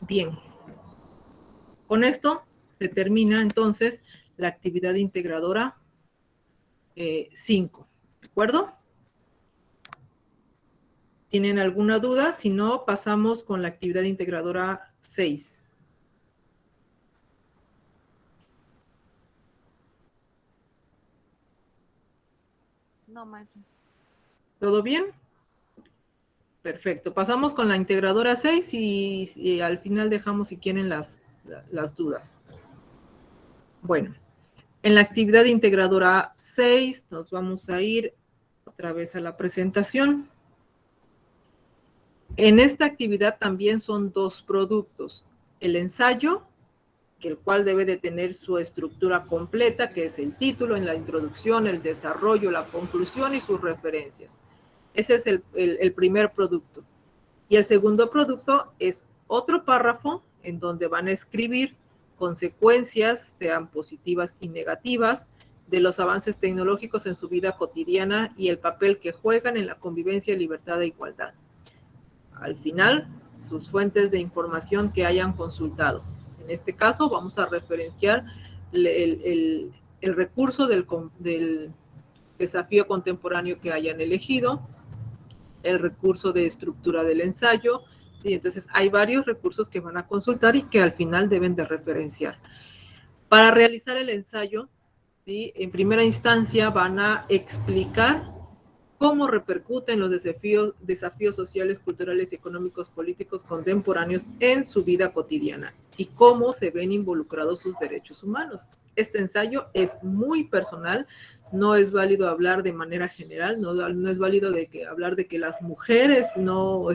Bien, con esto se termina entonces la actividad integradora 5, ¿de acuerdo? ¿Tienen alguna duda? Si no, pasamos con la actividad integradora 6. No, maestra. ¿Todo bien? Perfecto. Pasamos con la integradora 6 y al final dejamos si quieren las dudas. Bueno, en la actividad integradora 6 nos vamos a ir otra vez a la presentación. En esta actividad también son 2 productos. El ensayo, que el cual debe de tener su estructura completa, que es el título, en la introducción, el desarrollo, la conclusión y sus referencias. Ese es el primer producto. Y el segundo producto es otro párrafo en donde van a escribir consecuencias, sean positivas y negativas, de los avances tecnológicos en su vida cotidiana y el papel que juegan en la convivencia, libertad e igualdad. Al final, sus fuentes de información que hayan consultado. En este caso, vamos a referenciar el recurso del desafío contemporáneo que hayan elegido, el recurso de estructura del ensayo, ¿sí? Entonces hay varios recursos que van a consultar y que al final deben de referenciar. Para realizar el ensayo, ¿sí? En primera instancia van a explicar cómo repercuten los desafíos sociales, culturales y económicos políticos contemporáneos en su vida cotidiana y cómo se ven involucrados sus derechos humanos. Este ensayo es muy personal, no es válido hablar de manera general, no es válido hablar de que las mujeres no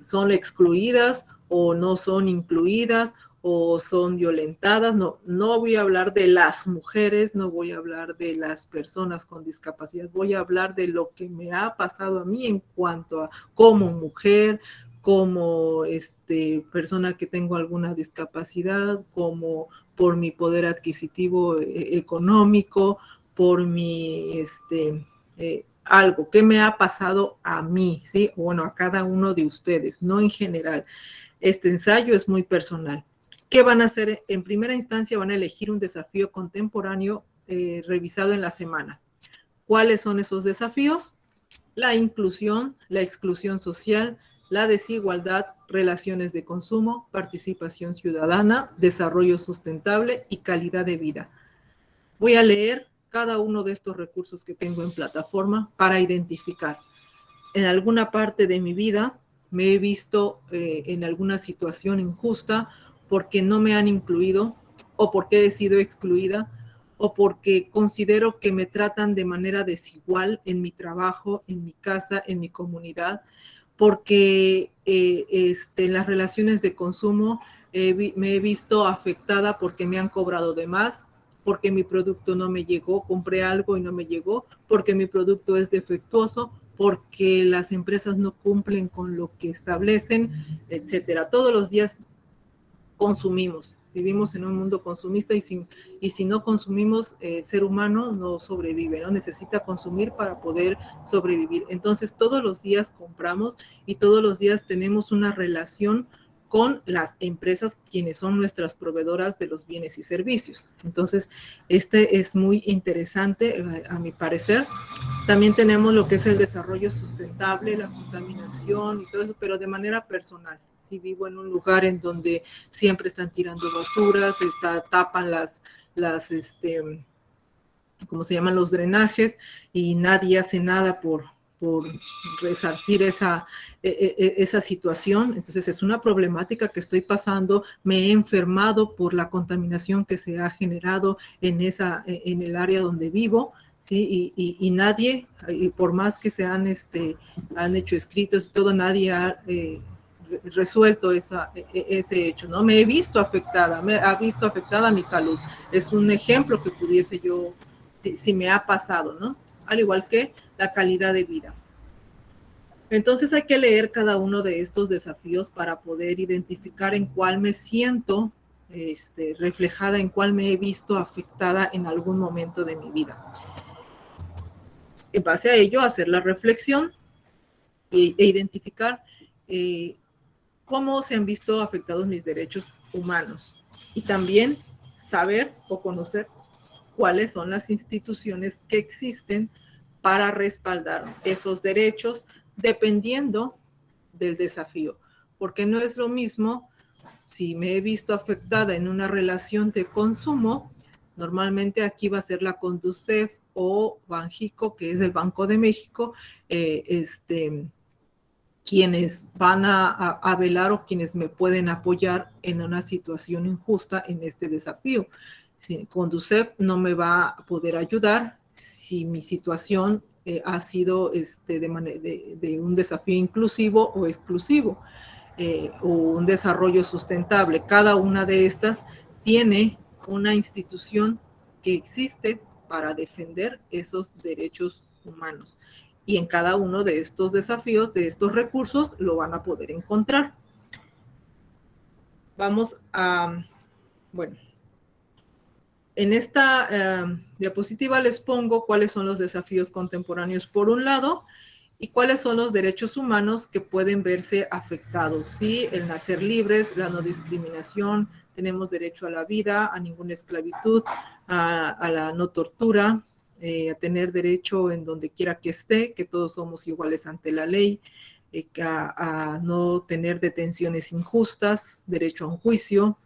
son excluidas o no son incluidas o son violentadas. No voy a hablar de las mujeres, no voy a hablar de las personas con discapacidad, voy a hablar de lo que me ha pasado a mí en cuanto a como mujer, como persona que tengo alguna discapacidad, como por mi poder adquisitivo económico, por mi algo que me ha pasado a mí, ¿sí? Bueno, a cada uno de ustedes, no en general. Este ensayo es muy personal. ¿Qué van a hacer? En primera instancia van a elegir un desafío contemporáneo revisado en la semana. ¿Cuáles son esos desafíos? La inclusión, la exclusión social, la desigualdad, relaciones de consumo, participación ciudadana, desarrollo sustentable y calidad de vida. Voy a leer cada uno de estos recursos que tengo en plataforma para identificar. En alguna parte de mi vida me he visto en alguna situación injusta porque no me han incluido o porque he sido excluida o porque considero que me tratan de manera desigual en mi trabajo, en mi casa, en mi comunidad, porque en las relaciones de consumo me he visto afectada porque me han cobrado de más, porque mi producto no me llegó, compré algo y no me llegó, porque mi producto es defectuoso, porque las empresas no cumplen con lo que establecen, etcétera. Todos los días consumimos, vivimos en un mundo consumista y si no consumimos, el ser humano no sobrevive, ¿no? Necesita consumir para poder sobrevivir. Entonces, todos los días compramos y todos los días tenemos una relación con las empresas, quienes son nuestras proveedoras de los bienes y servicios. Entonces, es muy interesante, a mi parecer. También tenemos lo que es el desarrollo sustentable, la contaminación y todo eso, pero de manera personal. Si vivo en un lugar en donde siempre están tirando basuras, tapan ¿cómo se llaman? Los drenajes, y nadie hace nada por resarcir esa situación. Entonces es una problemática que estoy pasando. Me he enfermado por la contaminación que se ha generado en el área donde vivo, ¿sí? Y nadie, y por más que se han hecho escritos y todo, nadie ha resuelto ese hecho, ¿no? Me he visto afectada, ha visto afectada mi salud. Es un ejemplo que pudiese yo, si me ha pasado, ¿no? Al igual que la calidad de vida. Entonces hay que leer cada uno de estos desafíos para poder identificar en cuál me siento reflejada, en cuál me he visto afectada en algún momento de mi vida. En base a ello, hacer la reflexión e identificar cómo se han visto afectados mis derechos humanos. Y también saber o conocer cuáles son las instituciones que existen para respaldar esos derechos dependiendo del desafío. Porque no es lo mismo si me he visto afectada en una relación de consumo, normalmente aquí va a ser la Conducef o Banjico, que es el Banco de México, quienes van a velar o quienes me pueden apoyar en una situación injusta en este desafío. Si Conducef no me va a poder ayudar si mi situación ha sido de un desafío inclusivo o exclusivo. O un desarrollo sustentable. Cada una de estas tiene una institución que existe para defender esos derechos humanos. Y en cada uno de estos desafíos, de estos recursos, lo van a poder encontrar. Vamos a, bueno, en esta diapositiva les pongo cuáles son los desafíos contemporáneos por un lado y cuáles son los derechos humanos que pueden verse afectados. Sí, el nacer libres, la no discriminación, tenemos derecho a la vida, a ninguna esclavitud, a la no tortura, a tener derecho en donde quiera que esté, que todos somos iguales ante la ley, a no tener detenciones injustas, derecho a un juicio,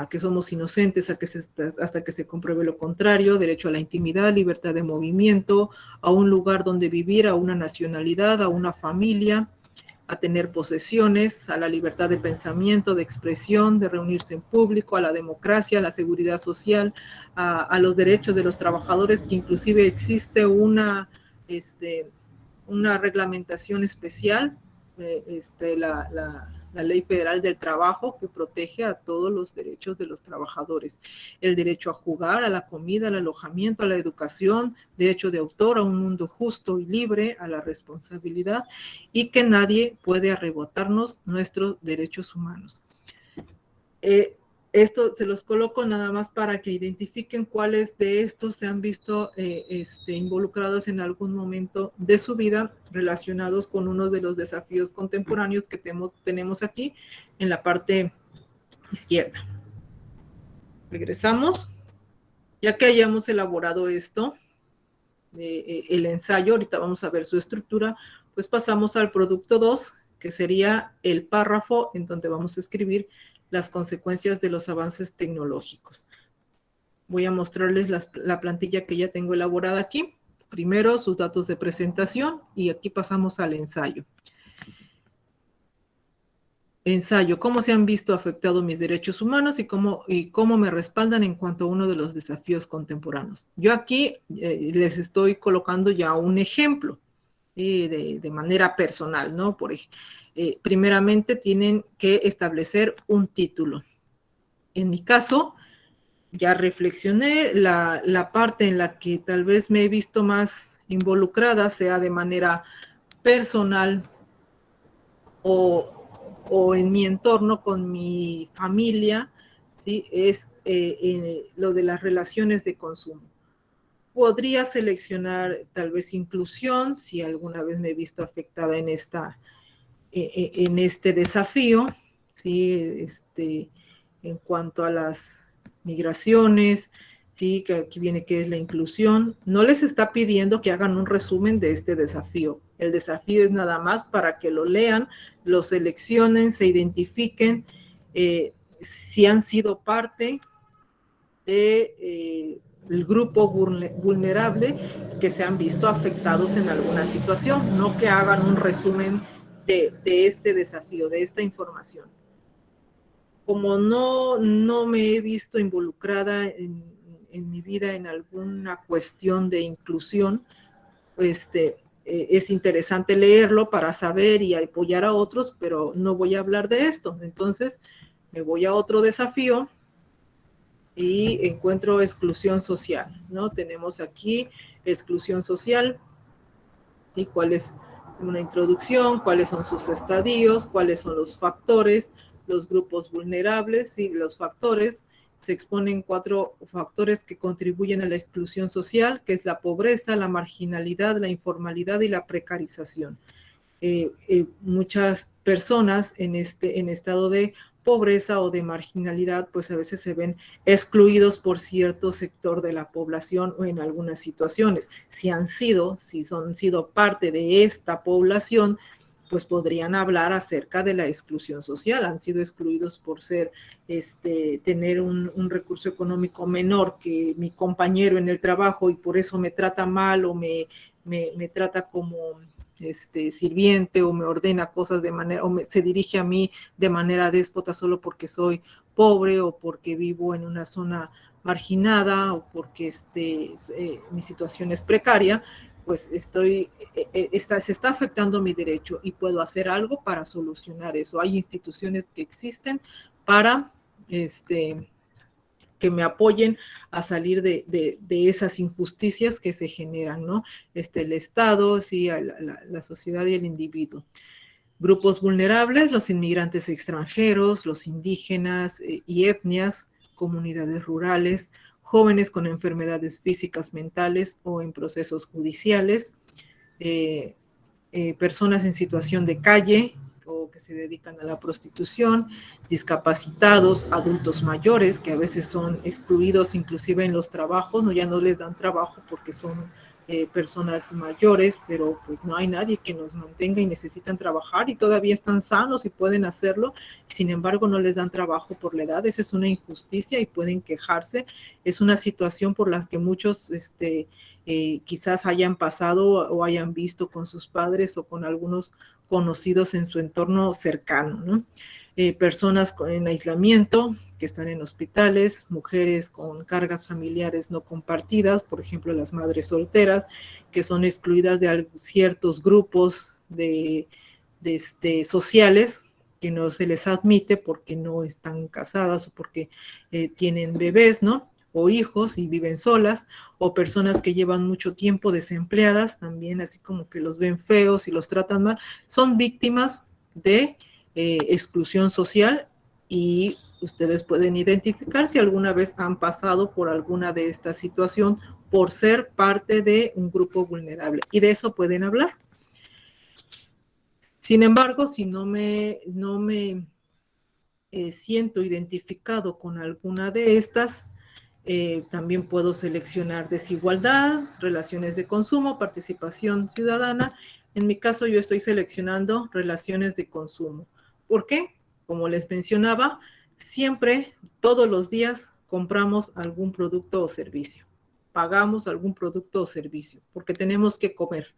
que somos inocentes hasta que se compruebe lo contrario, derecho a la intimidad, libertad de movimiento, a un lugar donde vivir, a una nacionalidad, a una familia, a tener posesiones, a la libertad de pensamiento, de expresión, de reunirse en público, a la democracia, a la seguridad social, a los derechos de los trabajadores, que inclusive existe una reglamentación especial, la Ley Federal del Trabajo, que protege a todos los derechos de los trabajadores. El derecho a jugar, a la comida, al alojamiento, a la educación, derecho de autor, a un mundo justo y libre, a la responsabilidad, y que nadie puede arrebatarnos nuestros derechos humanos. Esto se los coloco nada más para que identifiquen cuáles de estos se han visto involucrados en algún momento de su vida relacionados con uno de los desafíos contemporáneos que tenemos aquí en la parte izquierda. Regresamos. Ya que hayamos elaborado esto, el ensayo, ahorita vamos a ver su estructura, pues pasamos al producto 2, que sería el párrafo en donde vamos a escribir las consecuencias de los avances tecnológicos. Voy a mostrarles la plantilla que ya tengo elaborada aquí. Primero, sus datos de presentación y aquí pasamos al ensayo. Ensayo, ¿cómo se han visto afectados mis derechos humanos y cómo me respaldan en cuanto a uno de los desafíos contemporáneos? Yo aquí les estoy colocando ya un ejemplo de manera personal, ¿no? Primeramente tienen que establecer un título. En mi caso, ya reflexioné, la parte en la que tal vez me he visto más involucrada, sea de manera personal o en mi entorno con mi familia, ¿sí? Es lo de las relaciones de consumo. Podría seleccionar tal vez inclusión, si alguna vez me he visto afectada en este desafío, ¿sí? En cuanto a las migraciones, ¿sí? Que aquí viene que es la inclusión. No les está pidiendo que hagan un resumen de este desafío. El desafío es nada más para que lo lean, lo seleccionen, se identifiquen, si han sido parte de el grupo vulnerable que se han visto afectados en alguna situación, no que hagan un resumen de este desafío, de esta información. Como no me he visto involucrada en mi vida en alguna cuestión de inclusión, es interesante leerlo para saber y apoyar a otros, pero no voy a hablar de esto. Entonces, me voy a otro desafío y encuentro exclusión social, ¿no? Tenemos aquí exclusión social, ¿sí? ¿Cuáles una introducción, cuáles son sus estadios, cuáles son los factores, los grupos vulnerables y los factores. Se exponen 4 factores que contribuyen a la exclusión social, que es la pobreza, la marginalidad, la informalidad y la precarización. Muchas personas en estado de pobreza o de marginalidad, pues a veces se ven excluidos por cierto sector de la población o en algunas situaciones. Si han sido parte de esta población, pues podrían hablar acerca de la exclusión social. Han sido excluidos por tener un recurso económico menor que mi compañero en el trabajo y por eso me trata mal o me trata como sirviente o me ordena cosas de manera, se dirige a mí de manera déspota solo porque soy pobre o porque vivo en una zona marginada o porque mi situación es precaria, pues se está afectando mi derecho y puedo hacer algo para solucionar eso. Hay instituciones que existen para que me apoyen a salir de esas injusticias que se generan, ¿no? El Estado, sí, la sociedad y el individuo. Grupos vulnerables, los inmigrantes extranjeros, los indígenas y etnias, comunidades rurales, jóvenes con enfermedades físicas, mentales o en procesos judiciales, personas en situación de calle o que se dedican a la prostitución, discapacitados, adultos mayores que a veces son excluidos inclusive en los trabajos, no, ya no les dan trabajo porque son personas mayores, pero pues no hay nadie que nos mantenga y necesitan trabajar y todavía están sanos y pueden hacerlo, sin embargo no les dan trabajo por la edad. Esa es una injusticia y pueden quejarse. Es una situación por la que muchos quizás hayan pasado o hayan visto con sus padres o con algunos conocidos en su entorno cercano, ¿no? Personas en aislamiento que están en hospitales, mujeres con cargas familiares no compartidas, por ejemplo, las madres solteras, que son excluidas de ciertos grupos sociales que no se les admite porque no están casadas o porque tienen bebés, ¿no? O hijos y viven solas, o personas que llevan mucho tiempo desempleadas, también así como que los ven feos y los tratan mal, son víctimas de exclusión social y ustedes pueden identificar si alguna vez han pasado por alguna de estas situaciones por ser parte de un grupo vulnerable y de eso pueden hablar. Sin embargo, si no me siento identificado con alguna de estas, también puedo seleccionar desigualdad, relaciones de consumo, participación ciudadana. En mi caso, yo estoy seleccionando relaciones de consumo. ¿Por qué? Como les mencionaba, siempre, todos los días, compramos algún producto o servicio. Pagamos algún producto o servicio, porque tenemos que comer.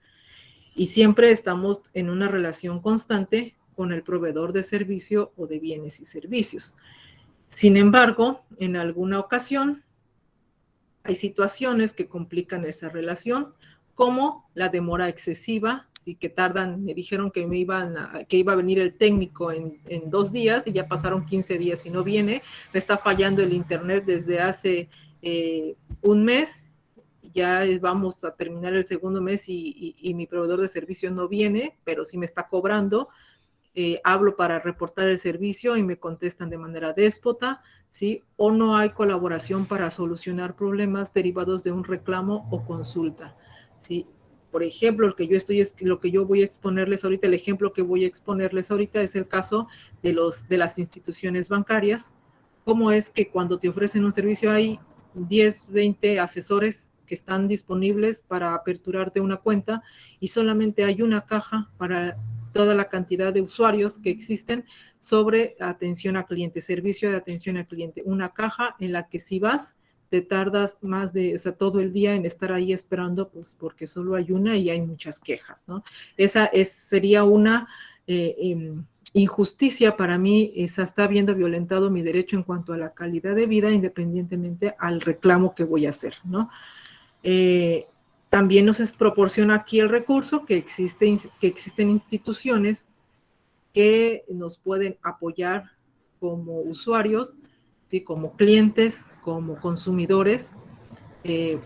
Y siempre estamos en una relación constante con el proveedor de servicio o de bienes y servicios. Sin embargo, en alguna ocasión, hay situaciones que complican esa relación, como la demora excesiva, sí que tardan, me dijeron que iba a venir el técnico en 2 días y ya pasaron 15 días y no viene, me está fallando el internet desde hace un mes, ya vamos a terminar el segundo mes y mi proveedor de servicio no viene, pero sí me está cobrando. Hablo para reportar el servicio y me contestan de manera déspota, ¿sí? O no hay colaboración para solucionar problemas derivados de un reclamo o consulta, ¿sí? Por ejemplo, lo que yo voy a exponerles ahorita, el ejemplo que voy a exponerles ahorita es el caso de las instituciones bancarias. ¿Cómo es que cuando te ofrecen un servicio hay 10, 20 asesores que están disponibles para aperturarte una cuenta y solamente hay una caja para toda la cantidad de usuarios que existen sobre atención al cliente, servicio de atención al cliente, una caja en la que si vas te tardas todo el día en estar ahí esperando, pues porque solo hay una y hay muchas quejas, ¿no? Sería una injusticia para mí, está viendo violentado mi derecho en cuanto a la calidad de vida, independientemente al reclamo que voy a hacer, ¿no? También nos proporciona aquí el recurso que existen instituciones que nos pueden apoyar como usuarios, ¿sí? Como clientes, como consumidores,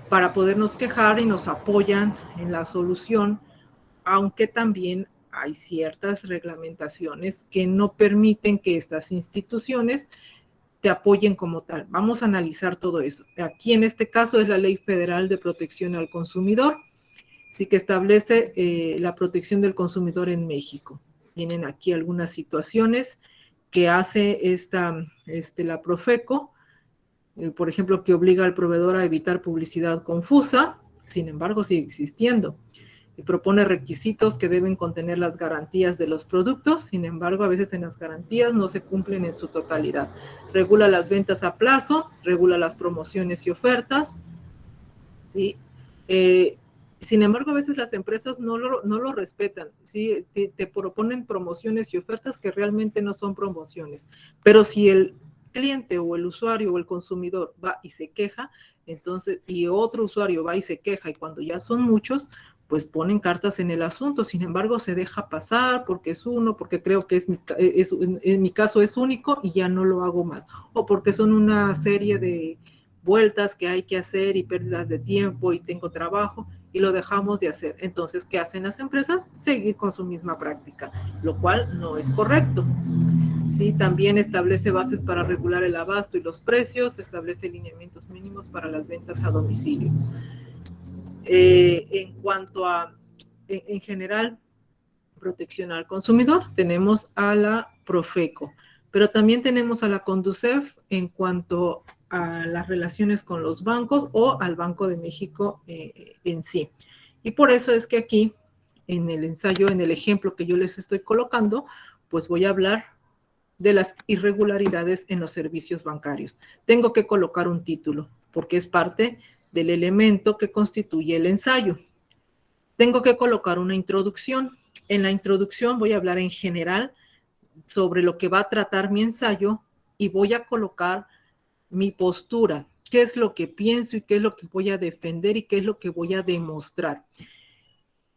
para podernos quejar y nos apoyan en la solución aunque también hay ciertas reglamentaciones que no permiten que estas instituciones te apoyen como tal. Vamos a analizar todo eso. Aquí en este caso es la Ley Federal de Protección al Consumidor, sí, que establece la protección del consumidor en México. Tienen aquí algunas situaciones que hace la Profeco, por ejemplo, que obliga al proveedor a evitar publicidad confusa, sin embargo sigue existiendo. Y propone requisitos que deben contener las garantías de los productos, sin embargo, a veces en las garantías no se cumplen en su totalidad. Regula las ventas a plazo, regula las promociones y ofertas, ¿sí? Sin embargo, a veces las empresas no lo respetan, ¿sí? Te proponen promociones y ofertas que realmente no son promociones, pero si el cliente o el usuario o el consumidor va y se queja, entonces, y otro usuario va y se queja, y cuando ya son muchos, pues ponen cartas en el asunto. Sin embargo, se deja pasar porque es uno, porque creo que en mi caso es único y ya no lo hago más, o porque son una serie de vueltas que hay que hacer y pérdidas de tiempo y tengo trabajo y lo dejamos de hacer. Entonces, ¿qué hacen las empresas? Seguir con su misma práctica, lo cual no es correcto. Sí, también establece bases para regular el abasto y los precios, establece lineamientos mínimos para las ventas a domicilio. En cuanto a, en general, protección al consumidor, tenemos a la Profeco, pero también tenemos a la Conducef en cuanto a las relaciones con los bancos o al Banco de México en sí. Y por eso es que aquí, en el ensayo, en el ejemplo que yo les estoy colocando, pues voy a hablar de las irregularidades en los servicios bancarios. Tengo que colocar un título, porque es parte del elemento que constituye el ensayo. Tengo que colocar una introducción. En la introducción voy a hablar en general sobre lo que va a tratar mi ensayo y voy a colocar mi postura, qué es lo que pienso y qué es lo que voy a defender y qué es lo que voy a demostrar.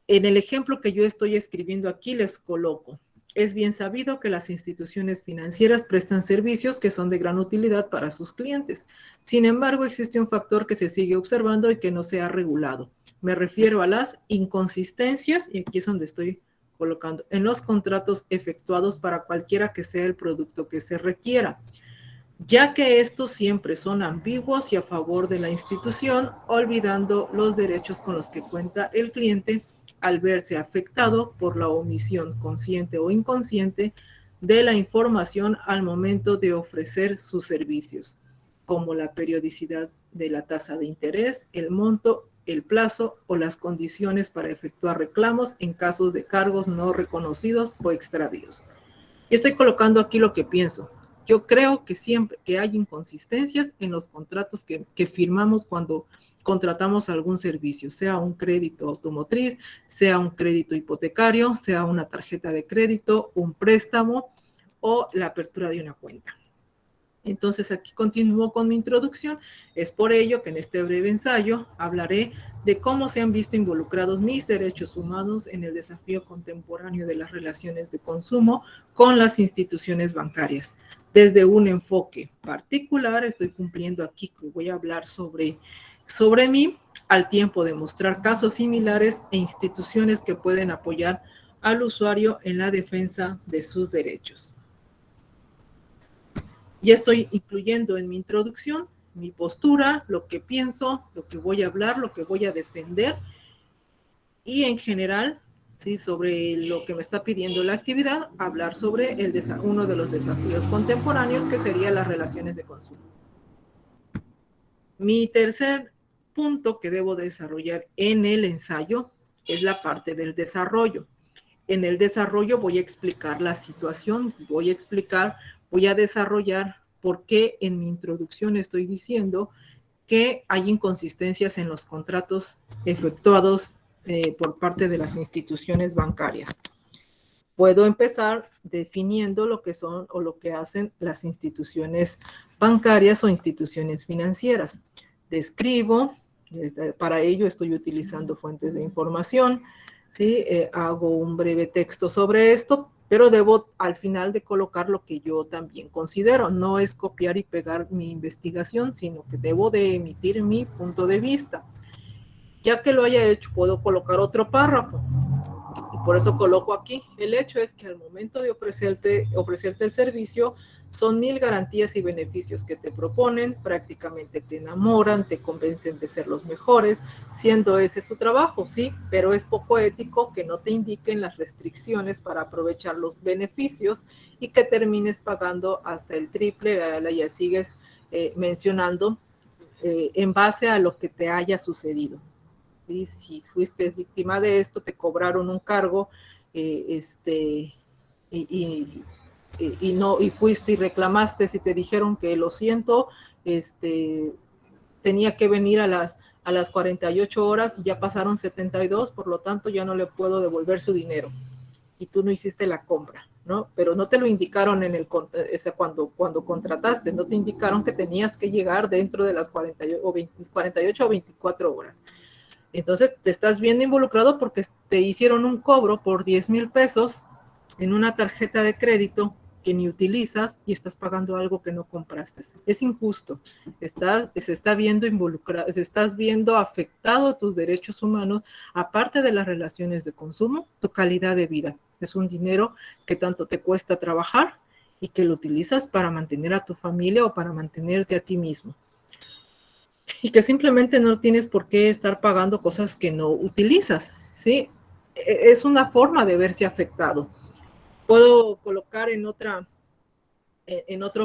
En el ejemplo que yo estoy escribiendo aquí les coloco: es bien sabido que las instituciones financieras prestan servicios que son de gran utilidad para sus clientes. Sin embargo, existe un factor que se sigue observando y que no se ha regulado. Me refiero a las inconsistencias, y aquí es donde estoy colocando, en los contratos efectuados para cualquiera que sea el producto que se requiera, ya que estos siempre son ambiguos y a favor de la institución, olvidando los derechos con los que cuenta el cliente al verse afectado por la omisión consciente o inconsciente de la información al momento de ofrecer sus servicios, como la periodicidad de la tasa de interés, el monto, el plazo o las condiciones para efectuar reclamos en casos de cargos no reconocidos o extravíos. Y estoy colocando aquí lo que pienso. Yo creo que siempre que hay inconsistencias en los contratos que firmamos cuando contratamos algún servicio, sea un crédito automotriz, sea un crédito hipotecario, sea una tarjeta de crédito, un préstamo o la apertura de una cuenta. Entonces aquí continúo con mi introducción. Es por ello que en este breve ensayo hablaré de cómo se han visto involucrados mis derechos humanos en el desafío contemporáneo de las relaciones de consumo con las instituciones bancarias. Desde un enfoque particular, estoy cumpliendo aquí que voy a hablar sobre mí, al tiempo de mostrar casos similares e instituciones que pueden apoyar al usuario en la defensa de sus derechos. Ya estoy incluyendo en mi introducción mi postura, lo que pienso, lo que voy a hablar, lo que voy a defender y en general, ¿sí?, sobre lo que me está pidiendo la actividad, hablar sobre uno de los desafíos contemporáneos, que sería las relaciones de consumo. Mi tercer punto que debo desarrollar en el ensayo es la parte del desarrollo. En el desarrollo voy a explicar la situación, voy a desarrollar por qué en mi introducción estoy diciendo que hay inconsistencias en los contratos efectuados por parte de las instituciones bancarias. Puedo empezar definiendo lo que son o lo que hacen las instituciones bancarias o instituciones financieras. Describo, para ello estoy utilizando fuentes de información, ¿sí? Hago un breve texto sobre esto, pero debo al final de colocar lo que yo también considero. No es copiar y pegar mi investigación, sino que debo de emitir mi punto de vista. Ya que lo haya hecho, puedo colocar otro párrafo. Por eso coloco aquí, el hecho es que al momento de ofrecerte el servicio, son 1000 garantías y beneficios que te proponen, prácticamente te enamoran, te convencen de ser los mejores, siendo ese su trabajo, sí, pero es poco ético que no te indiquen las restricciones para aprovechar los beneficios y que termines pagando hasta el triple, ya sigues mencionando, en base a lo que te haya sucedido. ¿Sí? Si fuiste víctima de esto, te cobraron un cargo, y fuiste y reclamaste, si te dijeron que lo siento, tenía que venir a las 48 horas y ya pasaron 72, por lo tanto ya no le puedo devolver su dinero. Y tú no hiciste la compra, ¿no? Pero no te lo indicaron cuando contrataste, no te indicaron que tenías que llegar dentro de las 48 o 24 horas. Entonces te estás viendo involucrado porque te hicieron un cobro por 10,000 pesos en una tarjeta de crédito que ni utilizas y estás pagando algo que no compraste. Es injusto. Se está viendo involucrado, se estás viendo afectado tus derechos humanos, aparte de las relaciones de consumo, tu calidad de vida. Es un dinero que tanto te cuesta trabajar y que lo utilizas para mantener a tu familia o para mantenerte a ti mismo. Y que simplemente no tienes por qué estar pagando cosas que no utilizas, ¿sí? Es una forma de verse afectado. Puedo colocar en otro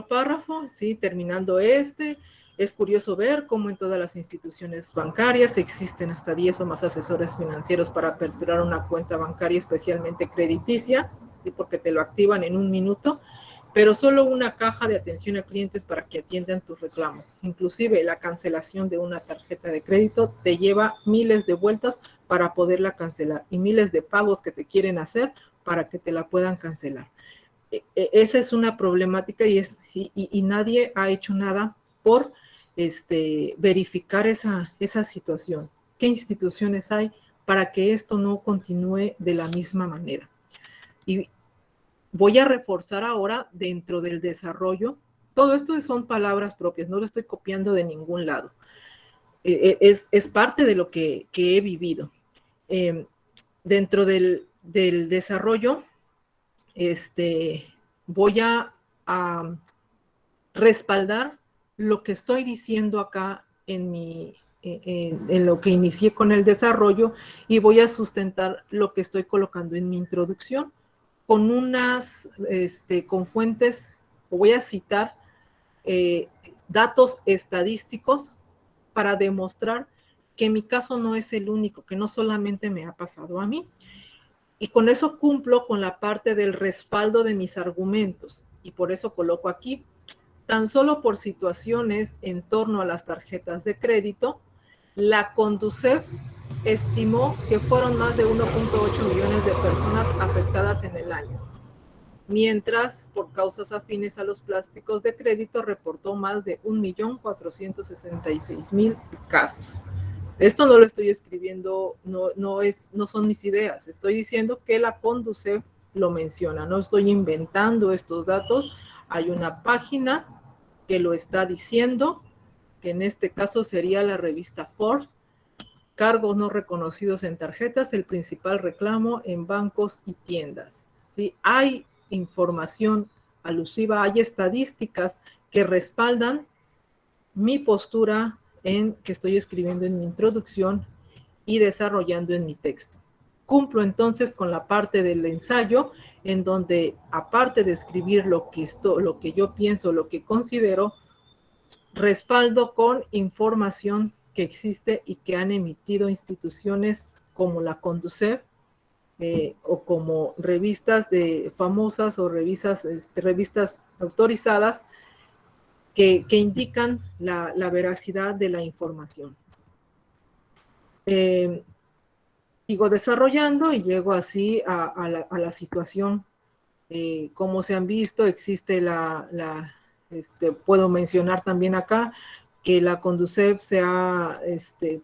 párrafo, ¿sí? Terminando es curioso ver cómo en todas las instituciones bancarias existen hasta 10 o más asesores financieros para aperturar una cuenta bancaria especialmente crediticia, ¿sí? Porque te lo activan en un minuto, pero solo una caja de atención a clientes para que atiendan tus reclamos. Inclusive la cancelación de una tarjeta de crédito te lleva miles de vueltas para poderla cancelar y miles de pagos que te quieren hacer para que te la puedan cancelar. Esa es una problemática y nadie ha hecho nada por verificar esa situación. ¿Qué instituciones hay para que esto no continúe de la misma manera? Y voy a reforzar ahora dentro del desarrollo. Todo esto son palabras propias, no lo estoy copiando de ningún lado. Es parte de lo que he vivido. Dentro del desarrollo, voy a respaldar lo que estoy diciendo acá en lo que inicié con el desarrollo, y voy a sustentar lo que estoy colocando en mi introducción con con fuentes, o voy a citar datos estadísticos para demostrar que mi caso no es el único, que no solamente me ha pasado a mí. Y con eso cumplo con la parte del respaldo de mis argumentos. Y por eso coloco aquí, tan solo por situaciones en torno a las tarjetas de crédito, la Conducef estimó que fueron más de 1.8 millones de personas afectadas en el año, mientras por causas afines a los plásticos de crédito reportó más de 1.466.000 casos. Esto no lo estoy escribiendo, no son mis ideas, estoy diciendo que la Conducef lo menciona, no estoy inventando estos datos, hay una página que lo está diciendo, que en este caso sería la revista Forbes, cargos no reconocidos en tarjetas, el principal reclamo en bancos y tiendas. ¿Sí? Hay información alusiva, hay estadísticas que respaldan mi postura que estoy escribiendo en mi introducción y desarrollando en mi texto. Cumplo entonces con la parte del ensayo, en donde, aparte de escribir lo que yo pienso, lo que considero, respaldo con información que existe y que han emitido instituciones como la Conducef, o como revistas famosas o revistas autorizadas que indican la veracidad de la información. Sigo desarrollando y llego así a la situación. Como se han visto, existe puedo mencionar también acá que la Conducef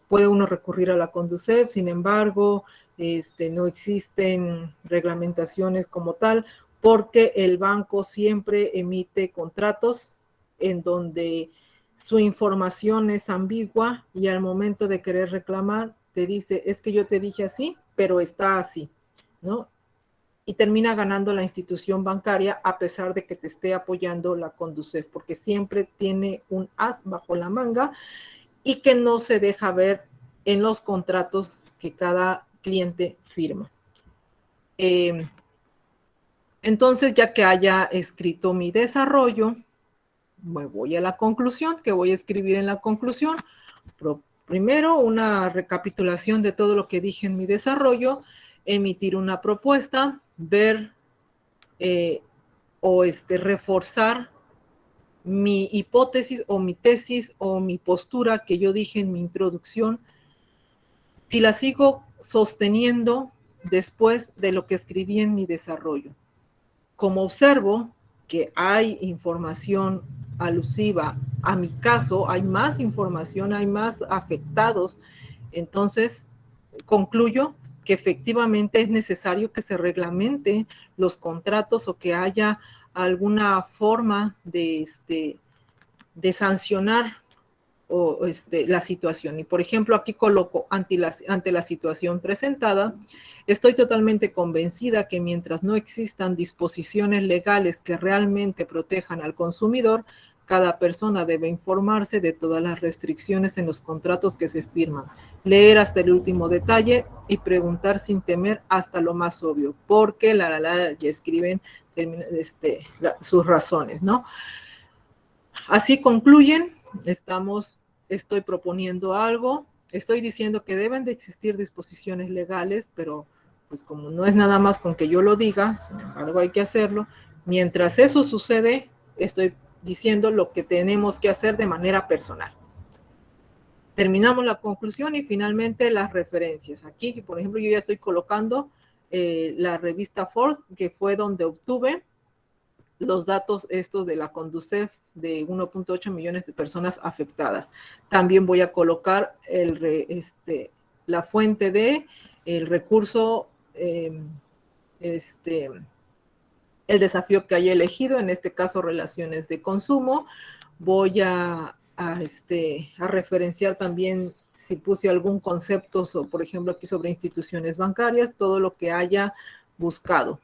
puede uno recurrir a la Conducef, sin embargo, no existen reglamentaciones como tal, porque el banco siempre emite contratos en donde su información es ambigua y al momento de querer reclamar te dice, es que yo te dije así, pero está así. ¿no? Y termina ganando la institución bancaria a pesar de que te esté apoyando la Conducef, porque siempre tiene un as bajo la manga y que no se deja ver en los contratos que cada cliente firma. Entonces, ya que haya escrito mi desarrollo, me voy a la conclusión, que voy a escribir en la conclusión. Primero, una recapitulación de todo lo que dije en mi desarrollo, emitir una propuesta, ver o reforzar mi hipótesis o mi tesis o mi postura que yo dije en mi introducción, si la sigo sosteniendo después de lo que escribí en mi desarrollo. Como observo que hay información alusiva a mi caso, hay más información, hay más afectados, entonces concluyo que efectivamente es necesario que se reglamenten los contratos o que haya alguna forma de sancionar la situación. Y por ejemplo, aquí coloco ante la situación presentada, estoy totalmente convencida que mientras no existan disposiciones legales que realmente protejan al consumidor, cada persona debe informarse de todas las restricciones en los contratos que se firman, leer hasta el último detalle y preguntar sin temer hasta lo más obvio, porque ya escriben sus razones, ¿no? Así concluyen, estoy proponiendo algo, estoy diciendo que deben de existir disposiciones legales, pero pues como no es nada más con que yo lo diga, sin embargo hay que hacerlo. Mientras eso sucede, estoy diciendo lo que tenemos que hacer de manera personal. Terminamos la conclusión y finalmente las referencias. Aquí, por ejemplo, yo ya estoy colocando la revista Forbes, que fue donde obtuve los datos estos de la Conducef de 1.8 millones de personas afectadas. También voy a colocar la fuente de el recurso, el desafío que haya elegido, en este caso relaciones de consumo. Voy a referenciar también si puse algún concepto, por ejemplo, aquí sobre instituciones bancarias, todo lo que haya buscado.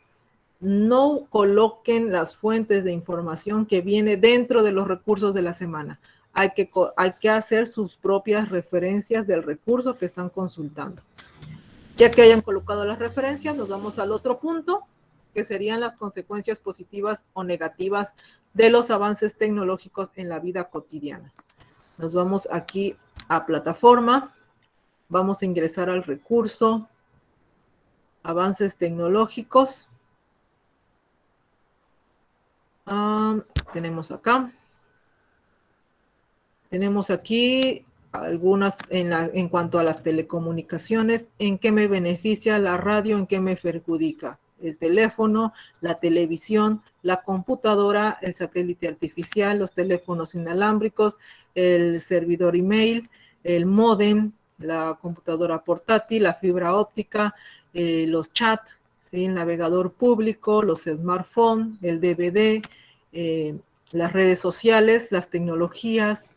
No coloquen las fuentes de información que viene dentro de los recursos de la semana. Hay que hacer sus propias referencias del recurso que están consultando. Ya que hayan colocado las referencias, nos vamos al otro punto, que serían las consecuencias positivas o negativas de los avances tecnológicos en la vida cotidiana. Nos vamos aquí a plataforma, vamos a ingresar al recurso, avances tecnológicos. Tenemos aquí algunas en cuanto a las telecomunicaciones, en qué me beneficia la radio, en qué me perjudica el teléfono, la televisión, la computadora, el satélite artificial, los teléfonos inalámbricos, el servidor email, el módem, la computadora portátil, la fibra óptica, los chats, ¿sí? El navegador público, los smartphones, el DVD, las redes sociales, las tecnologías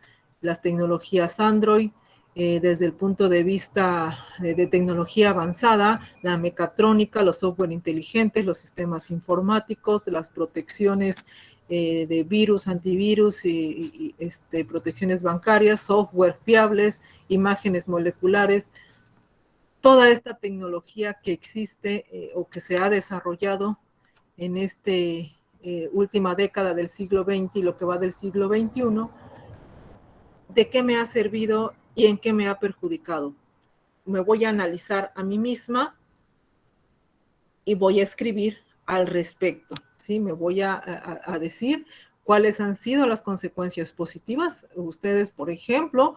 Android, desde el punto de vista de tecnología avanzada, la mecatrónica, los software inteligentes, los sistemas informáticos, las protecciones de virus, antivirus y protecciones bancarias, software fiables, imágenes moleculares, toda esta tecnología que existe o que se ha desarrollado en última década del siglo XX y lo que va del siglo XXI, de qué me ha servido y en qué me ha perjudicado. Me voy a analizar a mí misma y voy a escribir al respecto, ¿sí? Me voy a decir cuáles han sido las consecuencias positivas. Ustedes, por ejemplo,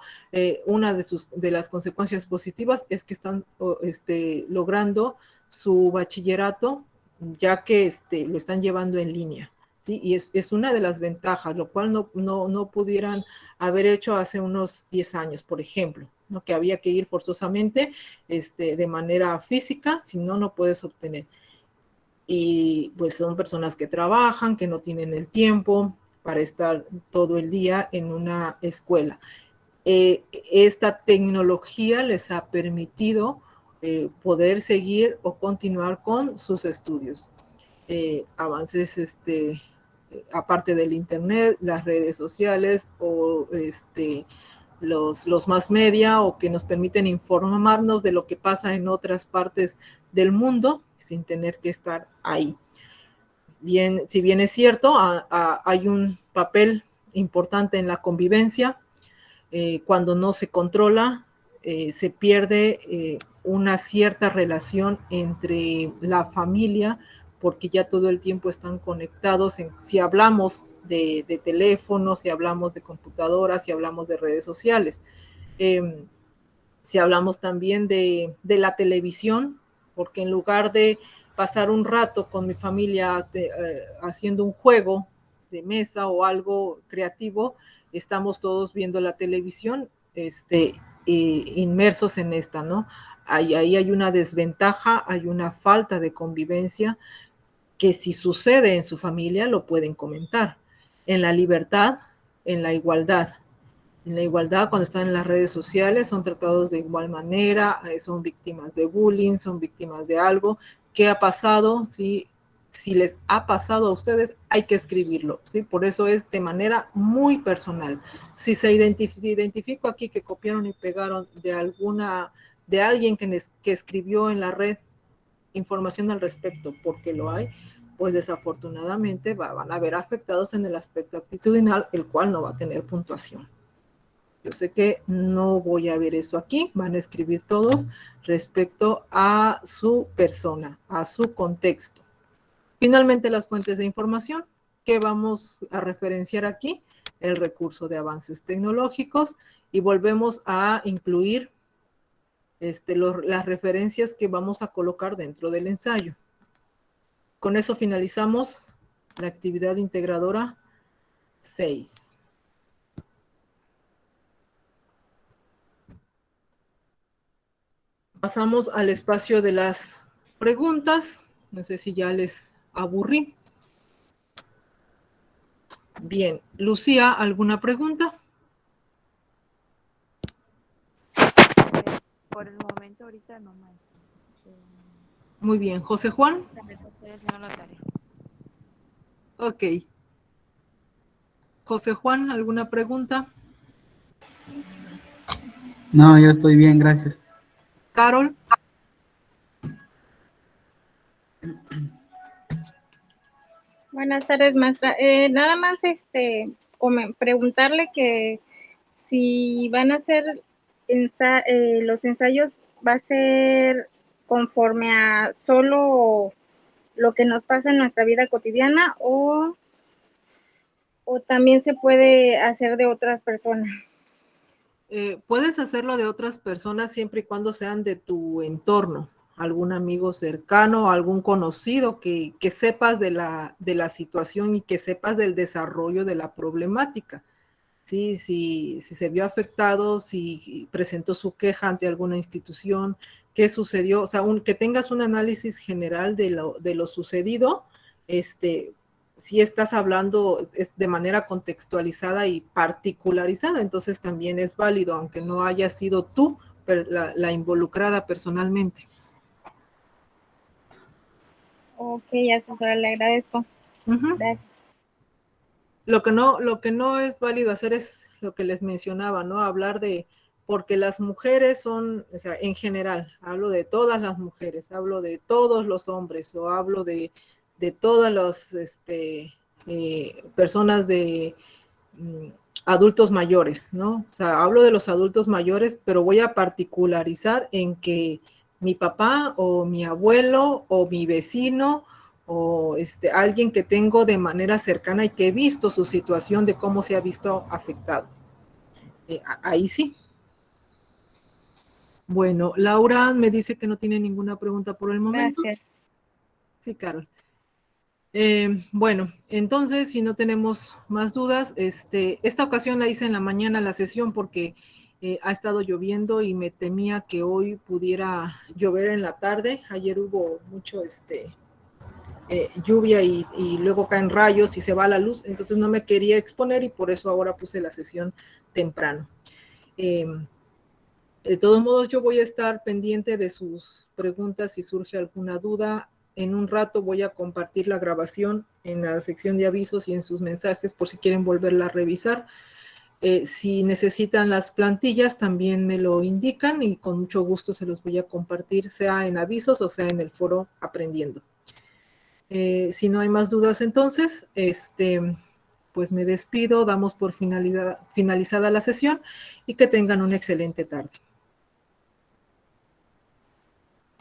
una de las consecuencias positivas es que están logrando su bachillerato, ya que lo están llevando en línea. ¿Sí? Y es una de las ventajas, lo cual no pudieran haber hecho hace unos 10 años, por ejemplo, ¿no? Que había que ir forzosamente de manera física, si no, no puedes obtener. Y pues son personas que trabajan, que no tienen el tiempo para estar todo el día en una escuela. Esta tecnología les ha permitido poder seguir o continuar con sus estudios. Avances aparte del internet, las redes sociales o los mass media, o que nos permiten informarnos de lo que pasa en otras partes del mundo sin tener que estar ahí. Bien, si bien es cierto, hay un papel importante en la convivencia. Cuando no se controla, se pierde una cierta relación entre la familia, porque ya todo el tiempo están conectados. Si hablamos de teléfonos, si hablamos de computadoras, si hablamos de redes sociales, si hablamos también de la televisión, porque en lugar de pasar un rato con mi familia haciendo un juego de mesa o algo creativo, estamos todos viendo la televisión, inmersos en esta, ¿no? Ahí hay una desventaja, hay una falta de convivencia, que si sucede en su familia lo pueden comentar. En la libertad, en la igualdad. En la igualdad, cuando están en las redes sociales, son tratados de igual manera, son víctimas de bullying, son víctimas de algo. ¿Qué ha pasado? Si les ha pasado a ustedes, hay que escribirlo, ¿sí? Por eso es de manera muy personal. Si identifico aquí que copiaron y pegaron de alguien que escribió en la red información al respecto, porque lo hay, pues desafortunadamente van a ver afectados en el aspecto actitudinal, el cual no va a tener puntuación. Yo sé que no voy a ver eso aquí, van a escribir todos respecto a su persona, a su contexto. Finalmente, las fuentes de información que vamos a referenciar aquí, el recurso de avances tecnológicos, y volvemos a incluir las referencias que vamos a colocar dentro del ensayo. Con eso finalizamos la actividad integradora 6. Pasamos al espacio de las preguntas. No sé si ya les aburrí. Bien, Lucía, ¿alguna pregunta? Por el momento, ahorita no más. Muy bien, José Juan. Ok. José Juan, ¿alguna pregunta? No, yo estoy bien, gracias. Carol. Buenas tardes, maestra. Nada más preguntarle que si van a hacer los ensayos, ¿va a ser conforme a solo lo que nos pasa en nuestra vida cotidiana o también se puede hacer de otras personas? Puedes hacerlo de otras personas siempre y cuando sean de tu entorno, algún amigo cercano, algún conocido que sepas de la situación y que sepas del desarrollo de la problemática. ¿Sí? Si se vio afectado, si presentó su queja ante alguna institución, qué sucedió, o sea, que tengas un análisis general de lo sucedido, si estás hablando de manera contextualizada y particularizada, entonces también es válido, aunque no haya sido tú la involucrada personalmente. Ok, asesora, le agradezco. Gracias. Lo que no es válido hacer es lo que les mencionaba, ¿no? Hablar de, porque las mujeres son, o sea, en general, hablo de todas las mujeres, hablo de todos los hombres, o hablo de todas las personas de adultos mayores, ¿no? O sea, hablo de los adultos mayores, pero voy a particularizar en que mi papá o mi abuelo o mi vecino o alguien que tengo de manera cercana y que he visto su situación de cómo se ha visto afectado. Ahí sí. Bueno, Laura me dice que no tiene ninguna pregunta por el momento. Gracias. Sí, Carol. Bueno, entonces, si no tenemos más dudas, esta ocasión la hice en la mañana la sesión porque ha estado lloviendo y me temía que hoy pudiera llover en la tarde. Ayer hubo mucho lluvia y luego caen rayos y se va la luz, entonces no me quería exponer y por eso ahora puse la sesión temprano. De todos modos, yo voy a estar pendiente de sus preguntas si surge alguna duda. En un rato voy a compartir la grabación en la sección de avisos y en sus mensajes por si quieren volverla a revisar. Si necesitan las plantillas, también me lo indican y con mucho gusto se los voy a compartir, sea en avisos o sea en el foro Aprendiendo. Si no hay más dudas, entonces, pues me despido, damos por finalizada la sesión y que tengan una excelente tarde.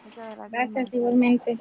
Muchas gracias. Gracias igualmente.